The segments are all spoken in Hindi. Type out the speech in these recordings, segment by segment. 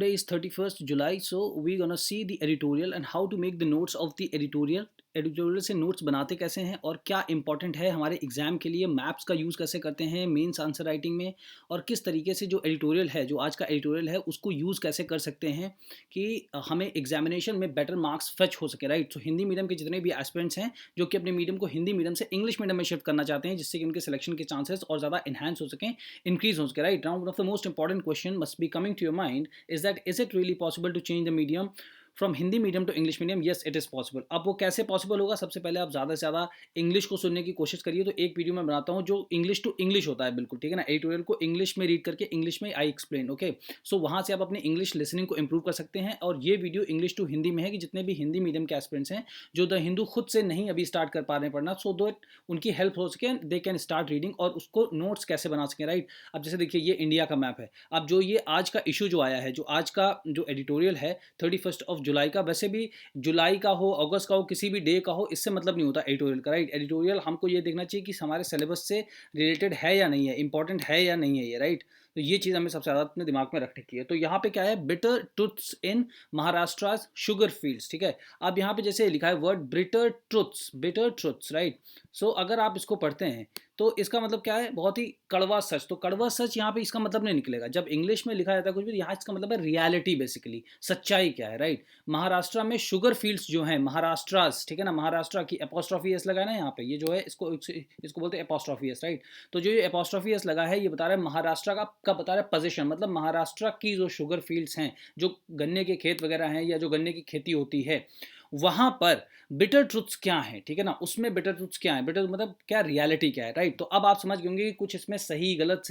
Today is 31st July, so we're gonna see the editorial and how to make the notes of the editorial. Editorial से नोट्स बनाते कैसे हैं और क्या इंपॉर्टेंट है हमारे एग्जाम के लिए, मैप्स का यूज़ कैसे करते हैं मेंस आंसर राइटिंग में, और किस तरीके से जो एडिटोरियल है, जो आज का एडिटोरियल है, उसको यूज़ कैसे कर सकते हैं कि हमें एग्जामिनेशन में बेटर मार्क्स फेच हो सके, राइट। सो हिंदी मीडियम के जितने भी एस्पिरेंट्स हैं जो कि अपने मीडियम को हिंदी मीडियम से इंग्लिश मीडियम में शिफ्ट करना चाहते हैं, जिससे कि उनके सिलेक्शन के चांसेस और ज़्यादा इन्हांस हो सकें, इंक्रीज हो सके, right. Now one of the most important question must be coming to your mind is that is it really possible to change the medium from Hindi medium to English medium? Yes, it is possible. अब वो कैसे पॉसिबल होगा? सबसे पहले आप ज़्यादा से ज़्यादा इंग्लिश को सुनने की कोशिश करिए। तो एक वीडियो मैं बनाता हूँ जो इंग्लिश टू इंग्लिश होता है, बिल्कुल ठीक है ना, एडिटोरियल को इंग्लिश में रीड करके इंग्लिश में आई एक्सप्लेन, ओके। सो वहाँ से आप अपनी इंग्लिश लिसनिंग को इंप्रूव कर सकते हैं। और ये वीडियो इंग्लिश टू हिंदी में है कि जितने भी हिंदी मीडियम के एस्पिरेंट्स हैं जो द हिंदू खुद से नहीं अभी स्टार्ट कर पा रहे हैं पढ़ना, सो दो उनकी हेल्प हो सके, दे कैन स्टार्ट रीडिंग और उसको नोट्स कैसे बना सकें, राइट। अब जैसे देखिए ये इंडिया का मैप है। अब जो ये आज का इशू जो आया है, जो आज का जो एडिटोरियल है 31 जुलाई का, वैसे भी जुलाई का हो, अगस्त का हो, किसी भी डे का हो, इससे मतलब नहीं होता एडिटोरियल का, राइट। एडिटोरियल हमको ये देखना चाहिए कि हमारे सिलेबस से रिलेटेड है या नहीं है, इंपॉर्टेंट है या नहीं है ये, राइट। तो ये चीज़ हमें सबसे ज़्यादा अपने दिमाग में रखने की है। तो यहाँ पे क्या है, बिटर ट्रुथ्स इन महाराष्ट्र शुगर फील्ड्स, ठीक है। अब यहाँ पे जैसे लिखा है वर्ड बिटर ट्रुथ्स, राइट। सो अगर आप इसको पढ़ते हैं तो इसका मतलब क्या है, बहुत ही कड़वा सच। तो कड़वा सच यहाँ पे इसका मतलब नहीं निकलेगा। जब इंग्लिश में लिखा जाता है कुछ भी, यहाँ इसका मतलब है रियलिटी, बेसिकली सच्चाई क्या है, राइट। महाराष्ट्र में शुगर फील्ड्स जो हैं, महाराष्ट्रास, ठीक है ना, महाराष्ट्र की एपोस्ट्रॉफी एस लगा है ना यहाँ पे, ये जो है इसको इसको बोलते हैं एपोस्ट्रॉफी एस, राइट। तो जो ये एपोस्ट्रॉफी एस लगा है, ये बता रहा है महाराष्ट्र का बता रहा है पोजीशन, मतलब महाराष्ट्र की जो शुगर फील्ड्स हैं, जो गन्ने के खेत वगैरह हैं या जो गन्ने की खेती होती है, वहां पर बिटर ट्रुथ्स क्या है, ठीक है ना, उसमें बिटर ट्रुथ्स क्या है, बिटर मतलब क्या, रियलिटी क्या है, राइट। तो अब आप समझ गए होंगे कि कुछ इसमें सही गलत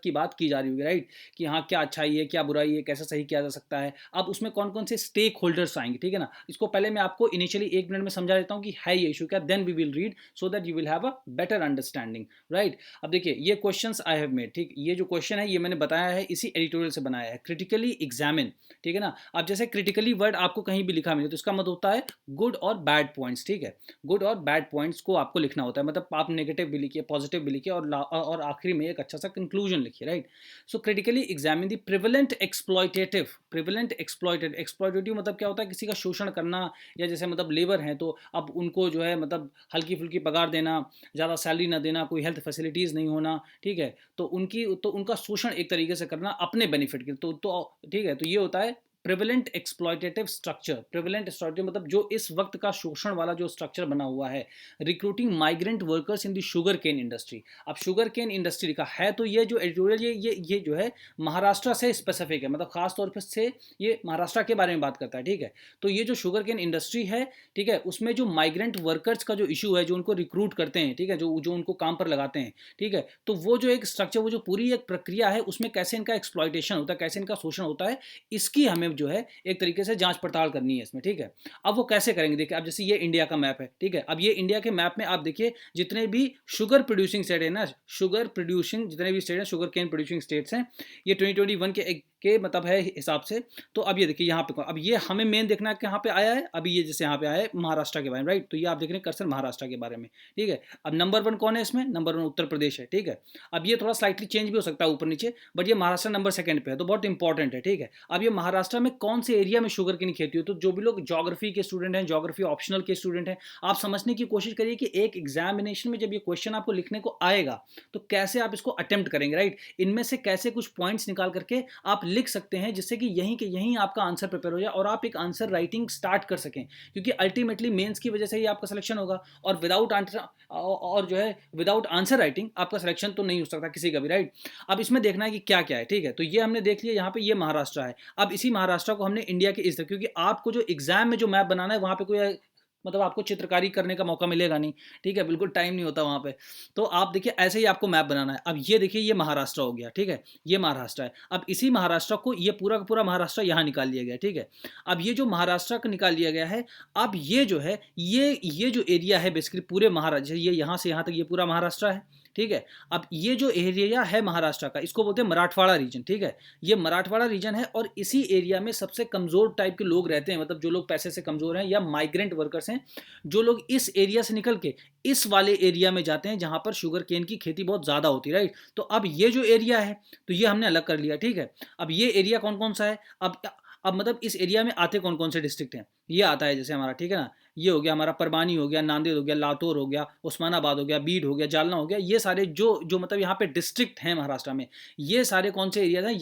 की बात की जा रही होगी, राइट, कि हाँ क्या अच्छाई है, क्या बुराई है, कैसे सही किया जा सकता है। अब उसमें कौन कौन से स्टेक होल्डर्स आएंगे, ठीक है ना। इसको पहले मैं आपको इनिशियली 1 मिनट में समझा देता हूँ कि है ये इशू क्या, then we will read so that you will have a better understanding, right. अब देखिए ये क्वेश्चन आई हैव मेड, ठीक, ये जो क्वेश्चन है ये मैंने बताया है, इसी एडिटोरियल से बनाया है, क्रिटिकली एग्जामिन, ठीक है ना। अब जैसे क्रिटिकली वर्ड आपको कहीं भी लिखा मिले तो इसका मतलब होता है गुड और बैड पॉइंट्स, ठीक है। गुड और बैड पॉइंट्स को आपको लिखना होता है, मतलब आप नेगेटिव भी लिखिए, पॉजिटिव भी लिखिए, और आखिरी में एक अच्छा सा कंक्लूजन लिखिए, right. So critically examine the prevalent exploitative मतलब क्या होता है, किसी का शोषण करना, या जैसे मतलब लेबर हैं तो अब उनको जो है मतलब हल्की फुल्की पगार देना, ज़्यादा सैलरी ना देना, कोई हेल्थ फैसिलिटीज़ नहीं होना, ठीक है। तो उनका शोषण एक तरीके से करना अपने बेनिफिट के, तो ठीक है। तो ये होता है prevalent exploitative structure. Prevalent structure मतलब जो इस वक्त का शोषण वाला जो स्ट्रक्चर बना हुआ है। Recruiting migrant workers in the sugar cane industry. अब शुगर केन इंडस्ट्री लिखा है, तो ये जो एडिटोरियल ये जो है महाराष्ट्र से स्पेसिफिक है, मतलब खास तौर पर से ये महाराष्ट्र के बारे में बात करता है, ठीक है। तो ये जो शुगर केन इंडस्ट्री है, ठीक है, उसमें जो माइग्रेंट वर्कर्स का जो इशू है, जो उनको रिक्रूट करते हैं, ठीक है, जो उनको काम पर लगाते हैं, ठीक है, तो वो जो एक स्ट्रक्चर, वो जो पूरी एक प्रक्रिया है, उसमें कैसे इनका एक्सप्लॉयटेशन होता है, कैसे इनका शोषण होता है, इसकी हमें जो है एक तरीके से जांच पड़ताल करनी है इसमें, ठीक है। अब वो कैसे करेंगे, देखिए अब जैसे ये इंडिया का मैप है, ठीक है। अब ये इंडिया के मैप में आप देखिए जितने भी शुगर प्रोड्यूसिंग स्टेट है ना, शुगर प्रोड्यूसिंग जितने भी स्टेट हैं, शुगर केन प्रोड्यूसिंग स्टेट्स हैं, ये 2021 के मतलब है हिसाब से। तो अब ये देखिए यहाँ पे, अब ये हमें मेन देखना है कि यहाँ पे आया है, अभी ये जैसे यहाँ पे आया है महाराष्ट्र के बारे में, राइट। तो ये आप देख रहे हैं कर्सर महाराष्ट्र के बारे में, ठीक है। अब नंबर 1 कौन है इसमें, नंबर 1 उत्तर प्रदेश है, ठीक है। अब ये थोड़ा स्लाइटली चेंज भी हो सकता है ऊपर नीचे, बट ये महाराष्ट्र नंबर 2 पे है, तो बहुत इंपॉर्टेंट है, ठीक है। अब ये महाराष्ट्र में कौन से एरिया में शुगर की खेती हो, तो जो भी लोग ज्योग्राफी के स्टूडेंट हैं, ज्योग्राफी ऑप्शनल के स्टूडेंट हैं, आप समझने की कोशिश करिए कि एक एग्जामिनेशन में जब ये क्वेश्चन आपको लिखने को आएगा तो कैसे आप इसको अटेम्प्ट करेंगे, राइट। इनमें से कैसे कुछ पॉइंट्स निकाल करके आप लिख सकते हैं, जिससे कि यहीं के यहीं आपका आंसर प्रिपेयर हो जाए और आप एक आंसर राइटिंग स्टार्ट कर सकें, क्योंकि अल्टीमेटली मेंस की वजह से ही आपका सिलेक्शन होगा। और विदाउट आंसर, और जो है विदाउट आंसर राइटिंग आपका सिलेक्शन तो नहीं हो सकता किसी का भी, राइट। अब इसमें देखना है कि क्या क्या है, ठीक है। तो ये हमने देख लिया, यहाँ पे ये महाराष्ट्र है। अब इसी महाराष्ट्र को हमने इंडिया के इस तरह, क्योंकि आपको जो एग्जाम में जो मैप बनाना है वहाँ पे कोई मतलब आपको चित्रकारी करने का मौका मिलेगा नहीं, ठीक है, बिल्कुल टाइम नहीं होता वहाँ पे। तो आप देखिए ऐसे ही आपको मैप बनाना है। अब ये देखिए ये महाराष्ट्र हो गया, ठीक है, ये महाराष्ट्र है। अब इसी महाराष्ट्र को, ये पूरा का पूरा महाराष्ट्र यहाँ निकाल लिया गया, ठीक है। अब ये जो महाराष्ट्र का निकाल लिया गया है, अब ये जो है ये जो एरिया है बेसिकली पूरे महाराष्ट्र, ये यहाँ से यहाँ तक ये पूरा महाराष्ट्र है, ठीक है। अब ये जो एरिया है महाराष्ट्र का, इसको बोलते हैं मराठवाड़ा रीजन, ठीक है। ये मराठवाड़ा रीजन है और इसी एरिया में सबसे कमज़ोर टाइप के लोग रहते हैं, मतलब जो लोग पैसे से कमज़ोर हैं या माइग्रेंट वर्कर्स हैं, जो लोग इस एरिया से निकल के इस वाले एरिया में जाते हैं जहाँ पर शुगर केन की खेती बहुत ज़्यादा होती है, राइट। तो अब ये जो एरिया है, तो ये हमने अलग कर लिया, ठीक है। अब ये एरिया कौन कौन सा है, अब मतलब इस एरिया में आते कौन कौन से डिस्ट्रिक्ट हैं, ये आता है जैसे हमारा, ठीक है ना। ये हो गया हमारा परबानी हो गया, नांदेड़ हो गया, लातूर हो गया, उस्मानाबाद हो गया, बीड हो गया, जालना हो गया। ये सारे जो जो मतलब यहाँ पे डिस्ट्रिक्ट हैं महाराष्ट्र में, ये सारे कौन से एरिया हैं,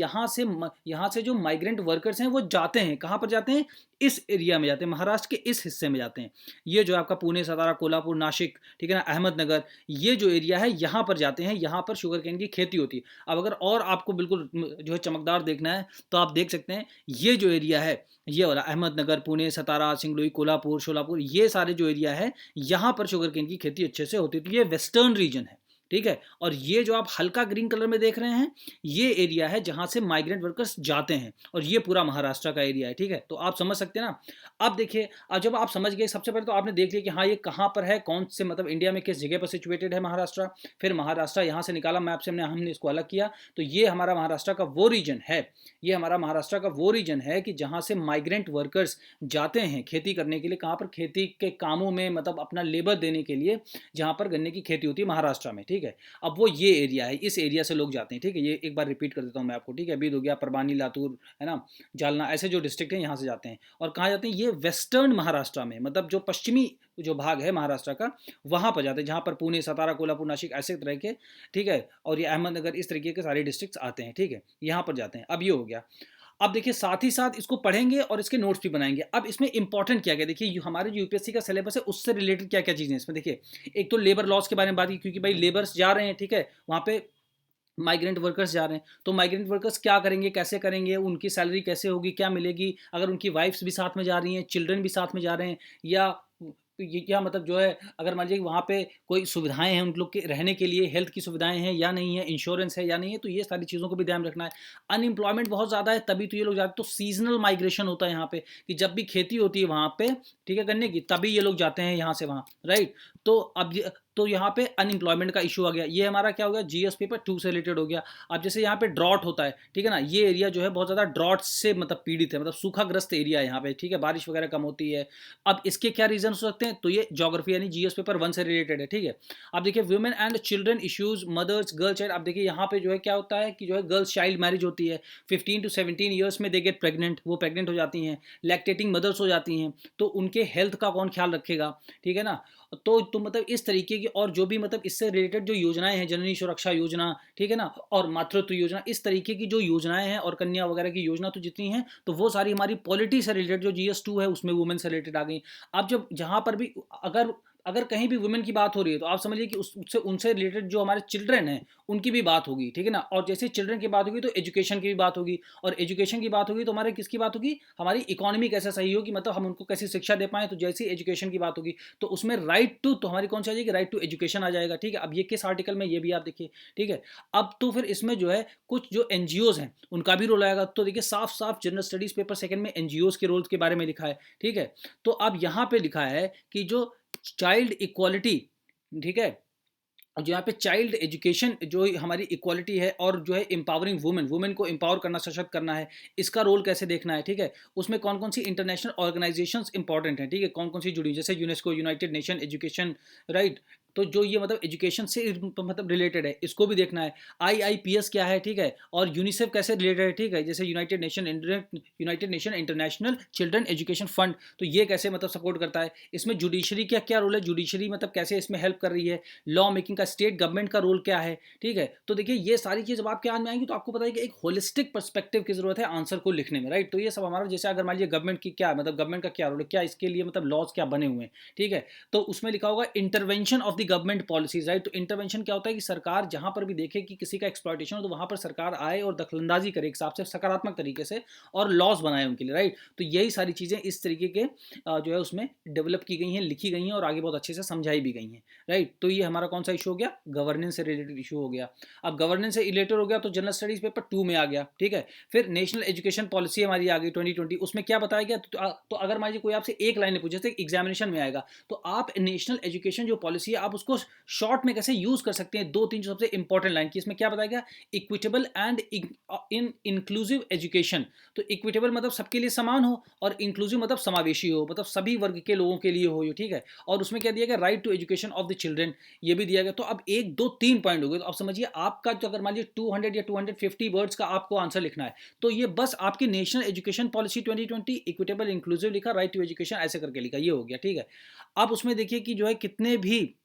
यहाँ से जो माइग्रेंट वर्कर्स हैं वो जाते हैं, कहाँ पर जाते हैं, इस एरिया में जाते हैं, महाराष्ट्र के इस हिस्से में जाते हैं। ये जो आपका पुणे, सतारा, कोल्हापुर, नासिक, ठीक है ना, अहमदनगर, ये जो एरिया है यहाँ पर जाते हैं, यहाँ पर शुगर केन की खेती होती है। अब अगर और आपको बिल्कुल जो है चमकदार देखना है, तो आप देख सकते हैं ये जो एरिया है, ये वाला अहमदनगर, पुणे, सतारा, सिंगरौली, कोल्हापुर, शोलापुर, ये सारे जो एरिया है यहाँ पर शुगर केन की खेती अच्छे से होती है। तो ये वेस्टर्न रीजन है, ठीक है। और ये जो आप हल्का ग्रीन कलर में देख रहे हैं, ये एरिया है जहां से माइग्रेंट वर्कर्स जाते हैं, और ये पूरा महाराष्ट्र का एरिया है, ठीक है। तो आप समझ सकते हैं ना। अब देखिए, अब जब आप समझ गए, सबसे पहले तो आपने देख लिया कि हाँ ये कहाँ पर है, कौन से मतलब इंडिया में किस जगह पर सिचुएटेड है महाराष्ट्र। फिर महाराष्ट्र यहाँ से निकाला मैप से, हमने इसको अलग किया। तो ये हमारा महाराष्ट्र का वो रीजन है, ये हमारा महाराष्ट्र का वो रीजन है कि जहाँ से माइग्रेंट वर्कर्स जाते हैं खेती करने के लिए। कहाँ पर, खेती के कामों में, मतलब अपना लेबर देने के लिए, जहाँ पर गन्ने की खेती होती है महाराष्ट्र में, ठीक है। अब वो ये एरिया है, इस एरिया से लोग जाते हैं, ठीक है। ये एक बार रिपीट कर देता हूँ मैं आपको, ठीक है। बीद हो गया, परबानी, लातूर, है ना, जालना, ऐसे जो डिस्ट्रिक्ट हैं यहाँ से जाते हैं। और कहाँ जाते हैं, ये वेस्टर्न महाराष्ट्र में, मतलब जो पश्चिमी जो भाग है महाराष्ट्र का, वहाँ पर जाते हैं, जहाँ पर पुणे, सतारा, कोल्हापुर, नासिक, ऐसे तरह के, ठीक है। और ये अहमदनगर, इस तरीके के सारे डिस्ट्रिक्ट आते हैं, ठीक है, यहाँ पर जाते हैं। अब ये हो गया। अब देखिए, साथ ही साथ इसको पढ़ेंगे और इसके नोट्स भी बनाएंगे। अब इसमें इंपॉर्टेंट क्या क्या, देखिए हमारे जो यूपीएससी का सिलेबस है उससे रिलेटेड क्या क्या चीज़ें हैं इसमें। देखिए, एक तो लेबर लॉस के बारे में बात की, क्योंकि भाई लेबर्स जा रहे हैं, ठीक है, वहाँ पे माइग्रेंट वर्कर्स जा रहे हैं। तो माइग्रेंट वर्कर्स क्या करेंगे, कैसे करेंगे, उनकी सैलरी कैसे होगी, क्या मिलेगी, अगर उनकी वाइफ्स भी साथ में जा रही हैं, चिल्ड्रन भी साथ में जा रहे हैं, या ये क्या मतलब जो है, अगर मान लीजिए वहाँ पे कोई सुविधाएं हैं उन लोग के रहने के लिए, हेल्थ की सुविधाएं हैं या नहीं है, इंश्योरेंस है या नहीं है, तो ये सारी चीज़ों को भी ध्यान रखना है। अनएम्प्लॉयमेंट बहुत ज़्यादा है, तभी तो ये लोग जाते, तो सीजनल माइग्रेशन होता है यहाँ पे, कि जब भी खेती होती है वहाँ पे, ठीक है, गन्ने की, तभी ये लोग जाते हैं यहाँ से वहाँ, राइट। तो अब तो यहाँ पे अनएम्प्लॉयमेंट का इशू आ गया। ये हमारा क्या हो गया, जीएस पेपर 2 से रिलेटेड हो गया। अब जैसे यहाँ पे ड्रॉट होता है, ठीक है ना, ये एरिया जो है बहुत ज़्यादा ड्रॉट से मतलब पीड़ित है, मतलब सूखाग्रस्त एरिया है यहाँ पे, ठीक है, बारिश वगैरह कम होती है। अब इसके क्या रीजन हो सकते हैं, तो ये ज्योग्राफी यानी जीएस पेपर 1 से रिलेटेड है, ठीक है। अब देखिए, women and children issues, mothers, girl child. अब देखिए यहाँ पे जो है क्या होता है कि जो है गर्ल्स चाइल्ड मैरिज होती है, 15 to 17 ईयर्स में दे गेट प्रेग्नेंट, वो प्रेग्नेंट हो जाती हैं, लैक्टेटिंग मदर्स हो जाती हैं, तो उनके हेल्थ का कौन ख्याल रखेगा, ठीक है ना। तो मतलब इस तरीके की, और जो भी मतलब इससे रिलेटेड जो योजनाएं हैं, जननी सुरक्षा योजना, ठीक है ना, और मातृत्व योजना, इस तरीके की जो योजनाएं हैं, और कन्या वगैरह की योजना तो जितनी हैं, तो वो सारी हमारी पॉलिटी से रिलेटेड, जो जीएस 2 है उसमें वुमेन से रिलेटेड आ गई। अब जब जहां पर भी अगर अगर कहीं भी वुमेन की बात हो रही है, तो आप समझिए कि उससे उनसे रिलेटेड जो हमारे चिल्ड्रन हैं उनकी भी बात होगी, ठीक है ना। और जैसे चिल्ड्रन की बात होगी तो एजुकेशन की भी बात होगी, और एजुकेशन की बात होगी तो हमारे किसकी बात होगी, हमारी इकोनॉमी कैसे सही होगी, मतलब हम उनको कैसी शिक्षा दे पाएँ। तो जैसी एजुकेशन की बात होगी, तो उसमें राइट टू, तो हमारी कौन सी आ जाएगी, राइट टू एजुकेशन आ जाएगा, ठीक है। अब ये किस आर्टिकल में, ये भी आप देखिए, ठीक है। अब तो फिर इसमें जो है कुछ जो एनजीओज हैं उनका भी रोल आएगा। तो देखिए, साफ साफ जनरल स्टडीज पेपर सेकंड में एनजीओज के रोल के बारे में लिखा है, ठीक है। तो अब यहाँ पे लिखा है कि जो चाइल्ड इक्वालिटी, ठीक है, जो यहाँ पे चाइल्ड एजुकेशन जो हमारी इक्वालिटी है, और जो है एम्पावरिंग वुमेन, वुमेन को एम्पावर करना, सशक्त करना है, इसका रोल कैसे देखना है, ठीक है। उसमें कौन कौन सी इंटरनेशनल ऑर्गेनाइजेशंस इंपॉर्टेंट हैं, ठीक है, कौन कौन सी जुड़ी, जैसे UNESCO, United nation education, right. तो जो ये मतलब एजुकेशन से मतलब रिलेटेड है, इसको भी देखना है। आईआईपीएस क्या है, ठीक है, और यूनिसेफ कैसे रिलेटेड है, ठीक है, जैसे United nation international children education fund, तो ये कैसे मतलब सपोर्ट करता है। इसमें जुडिशरी का क्या रोल है, जुडिशरी मतलब कैसे इसमें हेल्प कर रही है, लॉ मेकिंग का स्टेट गवर्नमेंट का रोल क्या है, ठीक है। तो देखिए, ये सारी चीज़ जब आपके ध्यान में आएंगी, तो आपको पता है कि एक होलिस्टिक पर्सपेक्टिव की जरूरत है आंसर को लिखने में, राइट। तो ये सब हमारा, जैसे अगर मान लीजिए गवर्नमेंट की क्या मतलब गवर्नमेंट का क्या रोल है, क्या इसके लिए मतलब लॉज क्या बने हुए हैं, ठीक है। तो उसमें लिखा होगा intervention of the government policies, right. तो इंटरवेंशन क्या होता है कि सरकार जहां पर भी देखे कि किसी का एक्सप्लॉयटेशन हो, तो वहां पर सरकार आए और दखलंदाजी करे एक हिसाब से, सकारात्मक तरीके से, और लॉज बनाए उनके लिए, राइट। तो यही सारी चीजें इस तरीके के जो है उसमें डेवलप की गई हैं, लिखी गई हैं, और आगे बहुत अच्छे से समझाई भी गई हैं, राइट। तो ये हमारा कौन सा इशू हो गया, गवर्नेंस से रिलेटेड इशू हो गया। अब गवर्नेंस से रिलेटेड हो गया तो जनरल स्टडीज पेपर 2 में आ गया, ठीक है। फिर नेशनल एजुकेशन पॉलिसी हमारी आ गई 2020, उसमें क्या बताया गया। तो अगर मान लीजिए कोई आपसे एक लाइन पूछे, एग्जामिनेशन में आएगा, तो आप नेशनल एजुकेशन जो पॉलिसी है आप आप उसको शॉर्ट में कैसे यूज़ कर सकते हैं, 2-3 जो सबसे इंपॉर्टेंट लाइन की इसमें क्या बताया गया, equitable and in inclusive education. तो इक्विटेबल मतलब सबके लिए समान हो, और इंक्लूसिव मतलब समावेशी हो, मतलब सभी वर्ग के लोगों के लिए हो ये, ठीक है। और उसमें क्या दिया गया, right to education of the children, ये भी दिया गया। तो अब 1 2 3 पॉइंट हो गए। तो आप समझिए आपका जो, अगर मान लीजिए 200 या 250 वर्ड्स का आपको आंसर लिखना है, तो ये बस आपकी national education policy 2020 equitable inclusive लिखा, राइट टू एजुकेशन ऐसे करके लिखा, ये हो गया, ठीक है। अब उसमें देखिए कि जो है कितने भी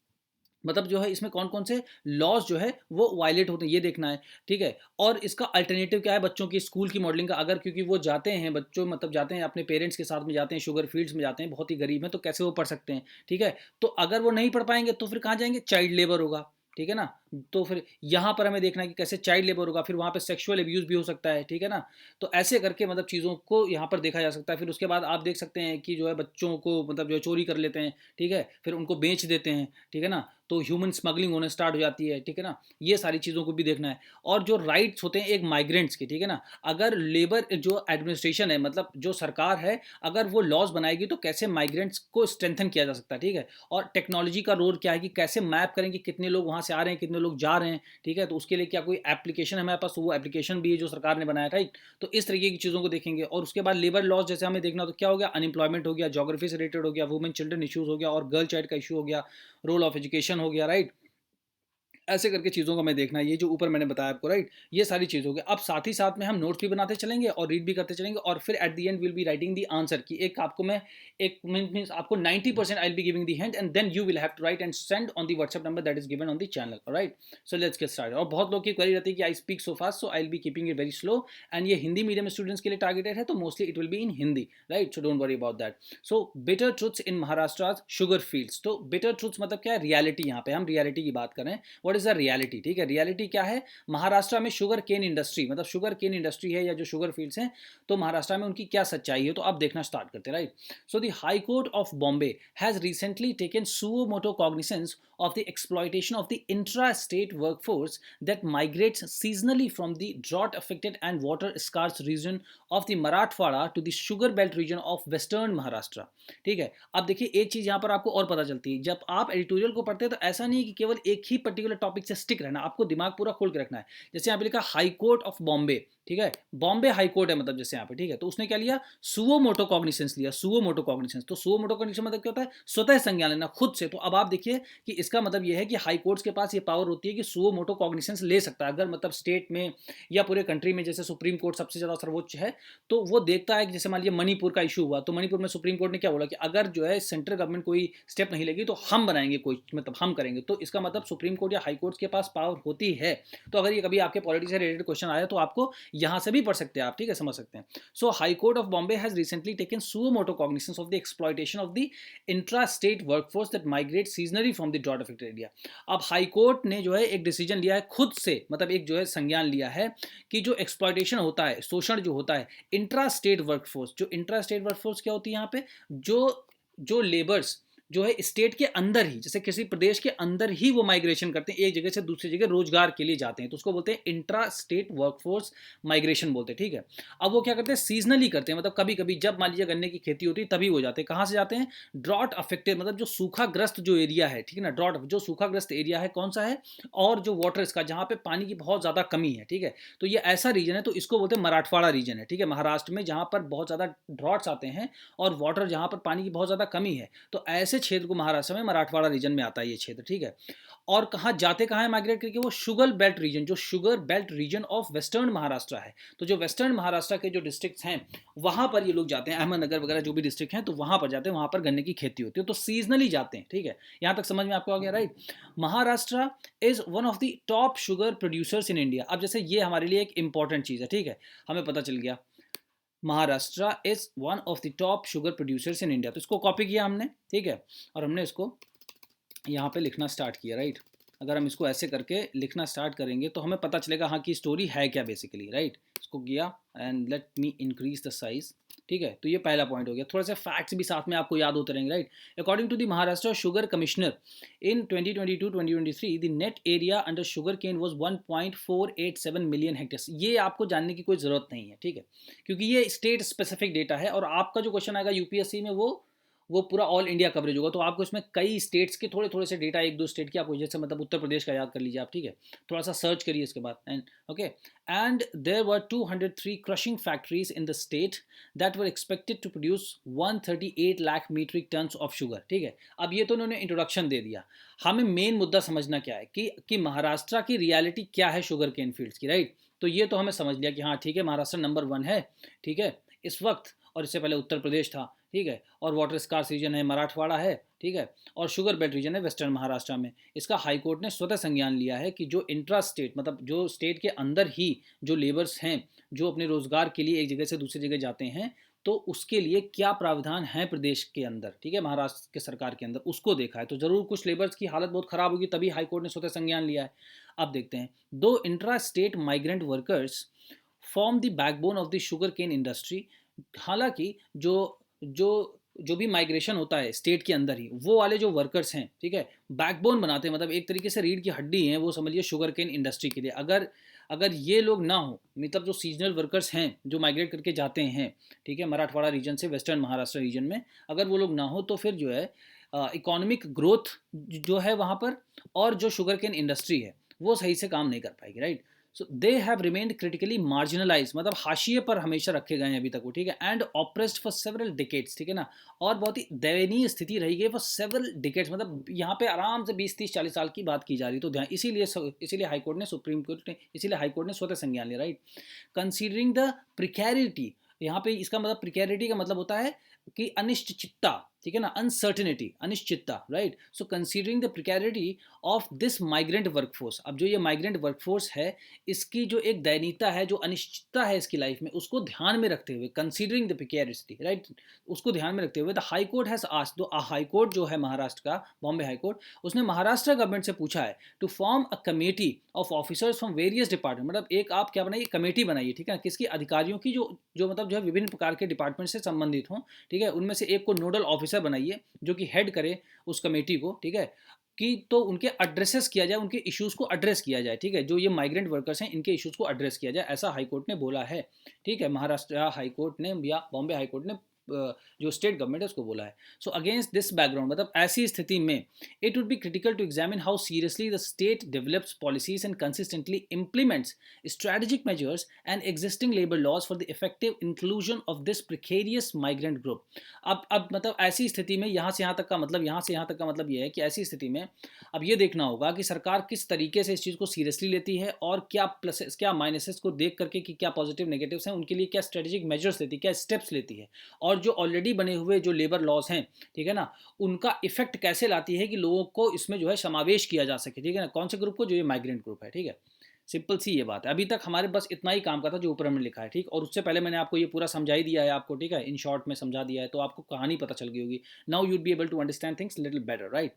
मतलब जो है इसमें कौन कौन से लॉज जो है वो वायलेट होते हैं, ये देखना है, ठीक है। और इसका अल्टरनेटिव क्या है बच्चों की स्कूल की मॉडलिंग का, अगर क्योंकि वो जाते हैं बच्चों, मतलब जाते हैं अपने पेरेंट्स के साथ में, जाते हैं शुगर फील्ड्स में जाते हैं, बहुत ही गरीब हैं, तो कैसे वो पढ़ सकते हैं, ठीक है। तो अगर वो नहीं पढ़ पाएंगे तो फिर कहाँ जाएंगे, चाइल्ड लेबर होगा, ठीक है ना। तो फिर यहाँ पर हमें देखना है कि कैसे चाइल्ड लेबर होगा, फिर वहाँ पे सेक्सुअल अब्यूज़ भी हो सकता है, ठीक है ना। तो ऐसे करके मतलब चीज़ों को यहाँ पर देखा जा सकता है। फिर उसके बाद आप देख सकते हैं कि जो है बच्चों को मतलब जो है चोरी कर लेते हैं, ठीक है, फिर उनको बेच देते हैं, ठीक है ना। तो ह्यूमन स्मगलिंग होने स्टार्ट हो जाती है, ठीक है ना। ये सारी चीज़ों को भी देखना है। और जो राइट्स होते हैं एक माइग्रेंट्स के, ठीक है ना, अगर लेबर जो एडमिनिस्ट्रेशन है, मतलब जो सरकार है, अगर वो लॉज बनाएगी तो कैसे माइग्रेंट्स को स्ट्रेंथन किया जा सकता है, ठीक है। और टेक्नोलॉजी का रोल क्या है कि कैसे मैप करें कि कितने लोग वहाँ से आ रहे हैं, कितने लोग जा रहे हैं, ठीक है। तो उसके लिए क्या कोई एप्लीकेशन है हमारे पास, तो वो एप्लीकेशन भी है जो सरकार ने बनाया, राइट। तो इस तरीके की चीज़ों को देखेंगे। और उसके बाद लेबर लॉज जैसे हमें देखना, तो क्या हो गया, अनएम्प्लॉयमेंट हो गया, जोग्राफी से रिलेटेड हो गया, वुमेन चिल्ड्रन इश्यूज हो गया, और गर्ल चाइल्ड का इशू हो गया, रोल ऑफ एजुकेशन हो गया, राइट। ऐसे करके चीज़ों को हमें देखना है, ये जो ऊपर मैंने बताया आपको, राइट। ये सारी चीज़ हो गई। अब साथ ही साथ में हम नोट्स भी बनाते चलेंगे और रीड भी करते चलेंगे, और फिर at the end will be writing the answer की एक आपको मैं एक मीन्स आपको 90% I will be giving the hint, and then you will have to write and send on the WhatsApp number that is given on the channel, right. So let's get started. और बहुत लोग की क्वेरी रहती है कि I speak so fast, so I will be keeping it very slow, and ये हिंदी मीडियम स्टूडेंट्स के लिए टारगेटेड है, तो mostly it will be in Hindi, right. So don't worry about that. So bitter truths in Maharashtra sugar fields. तो बिटर ट्रुथ्स मतलब क्या है, रियलिटी। यहाँ पे हम रियलिटी की बात करें, व्हाट इज द रियलिटी, ठीक है। रियलिटी क्या है, महाराष्ट्र में शुगर केन इंडस्ट्री, मतलब शुगर केन इंडस्ट्री है या जो शुगर फील्ड्स हैं, तो महाराष्ट्र में उनकी क्या सच्चाई है, तो अब देखना स्टार्ट करते हैं, right. So the high court of Bombay has recently taken suo moto cognizance of the exploitation of the intra-state workforce that migrates seasonally from the drought-affected and water-scarce region of the Marathwada to the sugar belt region of western Maharashtra। ठीक है। अब देखिए एक चीज़ यहाँ पर आपको और पता चलती है, जब आप एडिटोरियल को पढ़ते हैं तो ऐसा नहीं है कि केवल एक ही पर्टिकुलर टॉपिक से स्टिक रहना, आपको दिमाग पूरा खोल के रखना है। जैसे यहाँ पे लिखा हाई कोर्ट ऑफ बॉम्बे, ठीक है, बॉम्बे हाई कोर्ट है मतलब जैसे यहाँ पे, ठीक है। तो उसने क्या लिया, सुओ मोटो कॉग्निसेंस लिया, सुओ मोटो कॉग्निसेंस। तो सुओ मोटो कॉग्निसेंस मतलब क्या होता है, स्वतः संज्ञान लेना, खुद से। तो अब आप देखिए कि इसका मतलब यह है कि हाई कोर्ट्स के पास ये पावर होती है कि सुओ मोटो कॉग्निसेंस ले सकता है, अगर मतलब स्टेट में या पूरे कंट्री में, जैसे सुप्रीम कोर्ट सबसे ज़्यादा सर्वोच्च है, तो वो देखता है कि जैसे मान लीजिए मणिपुर का इशू हुआ, तो मणिपुर में सुप्रीम कोर्ट ने क्या बोला कि अगर जो है सेंट्रल गवर्नमेंट कोई स्टेप नहीं लेगी तो हम बनाएंगे कोई, मतलब हम करेंगे। तो इसका मतलब सुप्रीम कोर्ट या हाई कोर्ट के पास पावर होती है। तो अगर ये कभी आपके पॉलिटिक्स से रिलेटेड क्वेश्चन आया तो आपको यहाँ से भी पढ़ सकते हैं आप, ठीक है, समझ सकते हैं। So high court of Bombay has recently taken suo moto cognizance of the exploitation of the intra-state workforce that migrates seasonally from the drought affected area। अब हाई कोर्ट ने जो है एक डिसीजन लिया है खुद से, मतलब एक जो है संज्ञान लिया है कि जो एक्सप्लॉयटेशन होता है, शोषण जो होता है इंट्रा स्टेट वर्कफोर्स, जो इंट्रा स्टेट वर्कफोर्स क्या होती है यहाँ पे, जो जो लेबर्स जो है स्टेट के अंदर ही, जैसे किसी प्रदेश के अंदर ही वो माइग्रेशन करते हैं, एक जगह से दूसरी जगह रोजगार के लिए जाते हैं, तो उसको बोलते हैं इंट्रा स्टेट वर्कफोर्स माइग्रेशन बोलते हैं, ठीक है। अब वो क्या करते हैं, सीजनली करते हैं, मतलब कभी कभी जब मान लीजिए गन्ने की खेती होती है तभी वो जाते हैं। कहाँ से जाते हैं, ड्रॉट अफेक्टेड, मतलब जो सूखाग्रस्त जो एरिया है, ठीक है ना, ड्रॉट जो सूखाग्रस्त एरिया है कौन सा है, और जो वाटर इसका जहाँ पे पानी की बहुत ज़्यादा कमी है, ठीक है। तो ये ऐसा रीजन है, तो इसको बोलते हैं मराठवाड़ा रीजन है, ठीक है, महाराष्ट्र में जहाँ पर बहुत ज़्यादा ड्रॉट्स आते हैं और वाटर जहाँ पर पानी की बहुत ज़्यादा कमी है, तो ऐसे क्षेत्र को महाराष्ट्र में मराठवाड़ा रीजन में आता है ये क्षेत्र, ठीक है। और कहाँ जाते, कहाँ है माइग्रेट करके, वो शुगर बेल्ट रीजन, जो sugar belt region of western Maharashtra है, तो जो वेस्टर्न महाराष्ट्र के जो डिस्ट्रिक्ट्स हैं वहाँ पर ये लोग जाते हैं, अहमदनगर वगैरह जो भी डिस्ट्रिक्ट हैं, तो वहाँ पर जाते हैं, वहाँ पर गन्ने की खेती होती है, तो सीजनली जाते हैं, ठीक है। यहाँ तक समझ में आपको आ गया, right. Maharashtra is one of the top sugar producers in India. अब जैसे ये हमारे लिए एक इंपॉर्टेंट चीज़ है, ठीक है, हमें पता चल गया Maharashtra is one of the top sugar producers in India, तो इसको कॉपी किया हमने, ठीक है, और हमने इसको यहाँ पे लिखना स्टार्ट किया, राइट। अगर हम इसको ऐसे करके लिखना स्टार्ट करेंगे तो हमें पता चलेगा हाँ की स्टोरी है क्या बेसिकली, राइट। इसको किया and let me increase the size, ठीक है। तो ये पहला पॉइंट हो गया, थोड़ा सा फैक्ट्स भी साथ में आपको याद होते रहेंगे, right. According to the Maharashtra sugar commissioner in 2022-2023 the net area under sugar cane was 1.487 million hectares. ये आपको जानने की कोई ज़रूरत नहीं है, ठीक है, क्योंकि ये स्टेट स्पेसिफिक डेटा है, और आपका जो क्वेश्चन आएगा यूपीएससी में वो वो पूरा ऑल इंडिया कवरेज होगा, तो आपको इसमें कई स्टेट्स के थोड़े-थोड़े से डेटा, 1-2 स्टेट के आपको, जैसे मतलब उत्तर प्रदेश का याद कर लीजिए आप, ठीक है? थोड़ा-सा सर्च करिए इसके बाद and okay. And there were 203 crushing factories in the state that were expected to produce 138 lakh metric tons of sugar, ठीक है? अब ये तो उन्होंने इंट्रोडक्शन दे दिया। हमें मेन मुद्दा समझना क्या है कि महाराष्ट्र की रियलिटी क्या है शुगर केन फील्ड्स की, राइट? तो ये तो हमें समझ लिया कि हाँ ठीक है, महाराष्ट्र नंबर 1 है, ठीक है, इस वक्त, और इससे पहले उत्तर प्रदेश था, ठीक है, और वाटर स्कार्स रीजन है मराठवाड़ा है, ठीक है, और शुगर बेल्ट रीजन है वेस्टर्न महाराष्ट्र में। इसका हाई कोर्ट ने स्वतः संज्ञान लिया है कि जो इंट्रा स्टेट, मतलब जो स्टेट के अंदर ही जो लेबर्स हैं, जो अपने रोजगार के लिए एक जगह से दूसरी जगह जाते हैं, तो उसके लिए क्या प्रावधान है प्रदेश के अंदर, ठीक है, महाराष्ट्र के सरकार के अंदर, उसको देखा है। तो जरूर कुछ लेबर्स की हालत बहुत खराब होगी, तभी हाईकोर्ट ने स्वतः संज्ञान लिया है। अब देखते हैं, though intra state migrant workers form the backbone of the sugar cane industry. हालांकि जो जो जो भी माइग्रेशन होता है स्टेट के अंदर ही, वो वाले जो वर्कर्स हैं, ठीक है, बैकबोन बनाते हैं, मतलब एक तरीके से रीढ़ की हड्डी हैं वो, समझिए शुगर केन इंडस्ट्री के लिए। अगर अगर ये लोग ना हो, मतलब जो सीजनल वर्कर्स हैं जो माइग्रेट करके जाते हैं, ठीक है, मराठवाड़ा रीजन से वेस्टर्न महाराष्ट्र रीजन में, अगर वो लोग ना हो तो फिर जो है इकोनॉमिक ग्रोथ जो है वहाँ पर, और जो शुगर केन इंडस्ट्री है वो सही से काम नहीं कर पाएगी, right? So they have remained critically marginalise, मतलब हाशिए पर हमेशा रखे गए हैं अभी तक वो, ठीक है, and oppressed for several decades, ठीक है ना, और बहुत ही दयनीय स्थिति रही है फॉर सेवरल डिकेट्स, मतलब यहाँ पे आराम से 20 30 40 साल की बात की जा रही। तो ध्यान, इसीलिए हाईकोर्ट ने, सुप्रीम कोर्ट ने, इसीलिए हाईकोर्ट ने स्वतः संज्ञान लिया, राइट? कंसीडरिंग द प्रिकैरिटी, यहाँ पे इसका मतलब प्रिकैरिटी का मतलब होता है कि अनिश्चितता, ठीक है ना, अनसर्टेनिटी, अनिश्चितता, right? So considering the precarity of this migrant workforce, अब जो ये माइग्रेंट वर्कफोर्स है, इसकी जो एक दयनीयता है, जो अनिश्चितता है इसकी लाइफ में, उसको ध्यान में रखते हुए, कंसीडरिंग द प्रिकैरिटी, राइट, उसको ध्यान में रखते हुए, the high court has asked, तो हाई कोर्ट जो है महाराष्ट्र का, बॉम्बे हाई कोर्ट, उसने महाराष्ट्र गवर्नमेंट से पूछा है to form a committee of officers from various department, मतलब एक आप क्या बनाइए, कमेटी बनाइए, ठीक है, किसकी, अधिकारियों की, जो जो मतलब जो है विभिन्न प्रकार के डिपार्टमेंट से संबंधित हों, ठीक है, उनमें से एक को नोडल ऑफिसर बनाइए जो कि हेड करे उस कमेटी को, ठीक है, कि तो उनके एड्रेसेस किया जाए, उनके इश्यूज को एड्रेस किया जाए, ठीक है, जो ये माइग्रेंट वर्कर्स हैं इनके इश्यूज को एड्रेस किया जाए, ऐसा हाईकोर्ट ने बोला है, ठीक है, महाराष्ट्र हाईकोर्ट ने या बॉम्बे हाईकोर्ट ने जो स्टेट गवर्नमेंट है उसको बोला है। सो अगेंस्ट दिस बैकग्राउंड, मतलब ऐसी स्थिति में, it would be critical to examine how seriously the state develops policies and consistently implements strategic measures and existing labour laws for the effective inclusion of this precarious migrant group. अब मतलब ऐसी स्थिति में, यहाँ से यहाँ तक का मतलब, यहाँ से यहाँ तक का मतलब ये है कि ऐसी स्थिति में अब ये देखना होगा कि सरकार किस तरीके से इस चीज़ को सीरियसली लेती है, और क्या प्लसेस क्या माइनसेस को देख करके कि क्या पॉजिटिव नेगेटिव्स हैं, उनके लिए क्या स्ट्रेटेजिक मेजर्स लेती है, क्या स्टेप्स लेती है, और जो ऑलरेडी बने हुए जो लेबर लॉज हैं, ठीक है ना, उनका इफेक्ट कैसे लाती है कि लोगों को इसमें जो है समावेश किया जा सके, ठीक है ना, कौन से ग्रुप को, जो ये माइग्रेंट ग्रुप है, ठीक है। सिंपल सी ये बात है। अभी तक हमारे बस इतना ही काम का था जो ऊपर हमने लिखा है, ठीक, और उससे पहले मैंने आपको ये पूरा समझा ही दिया है आपको, ठीक है, इन शॉर्ट में समझा दिया है, तो आपको कहानी पता चल गई होगी। Now you'd be able to understand things little better, right?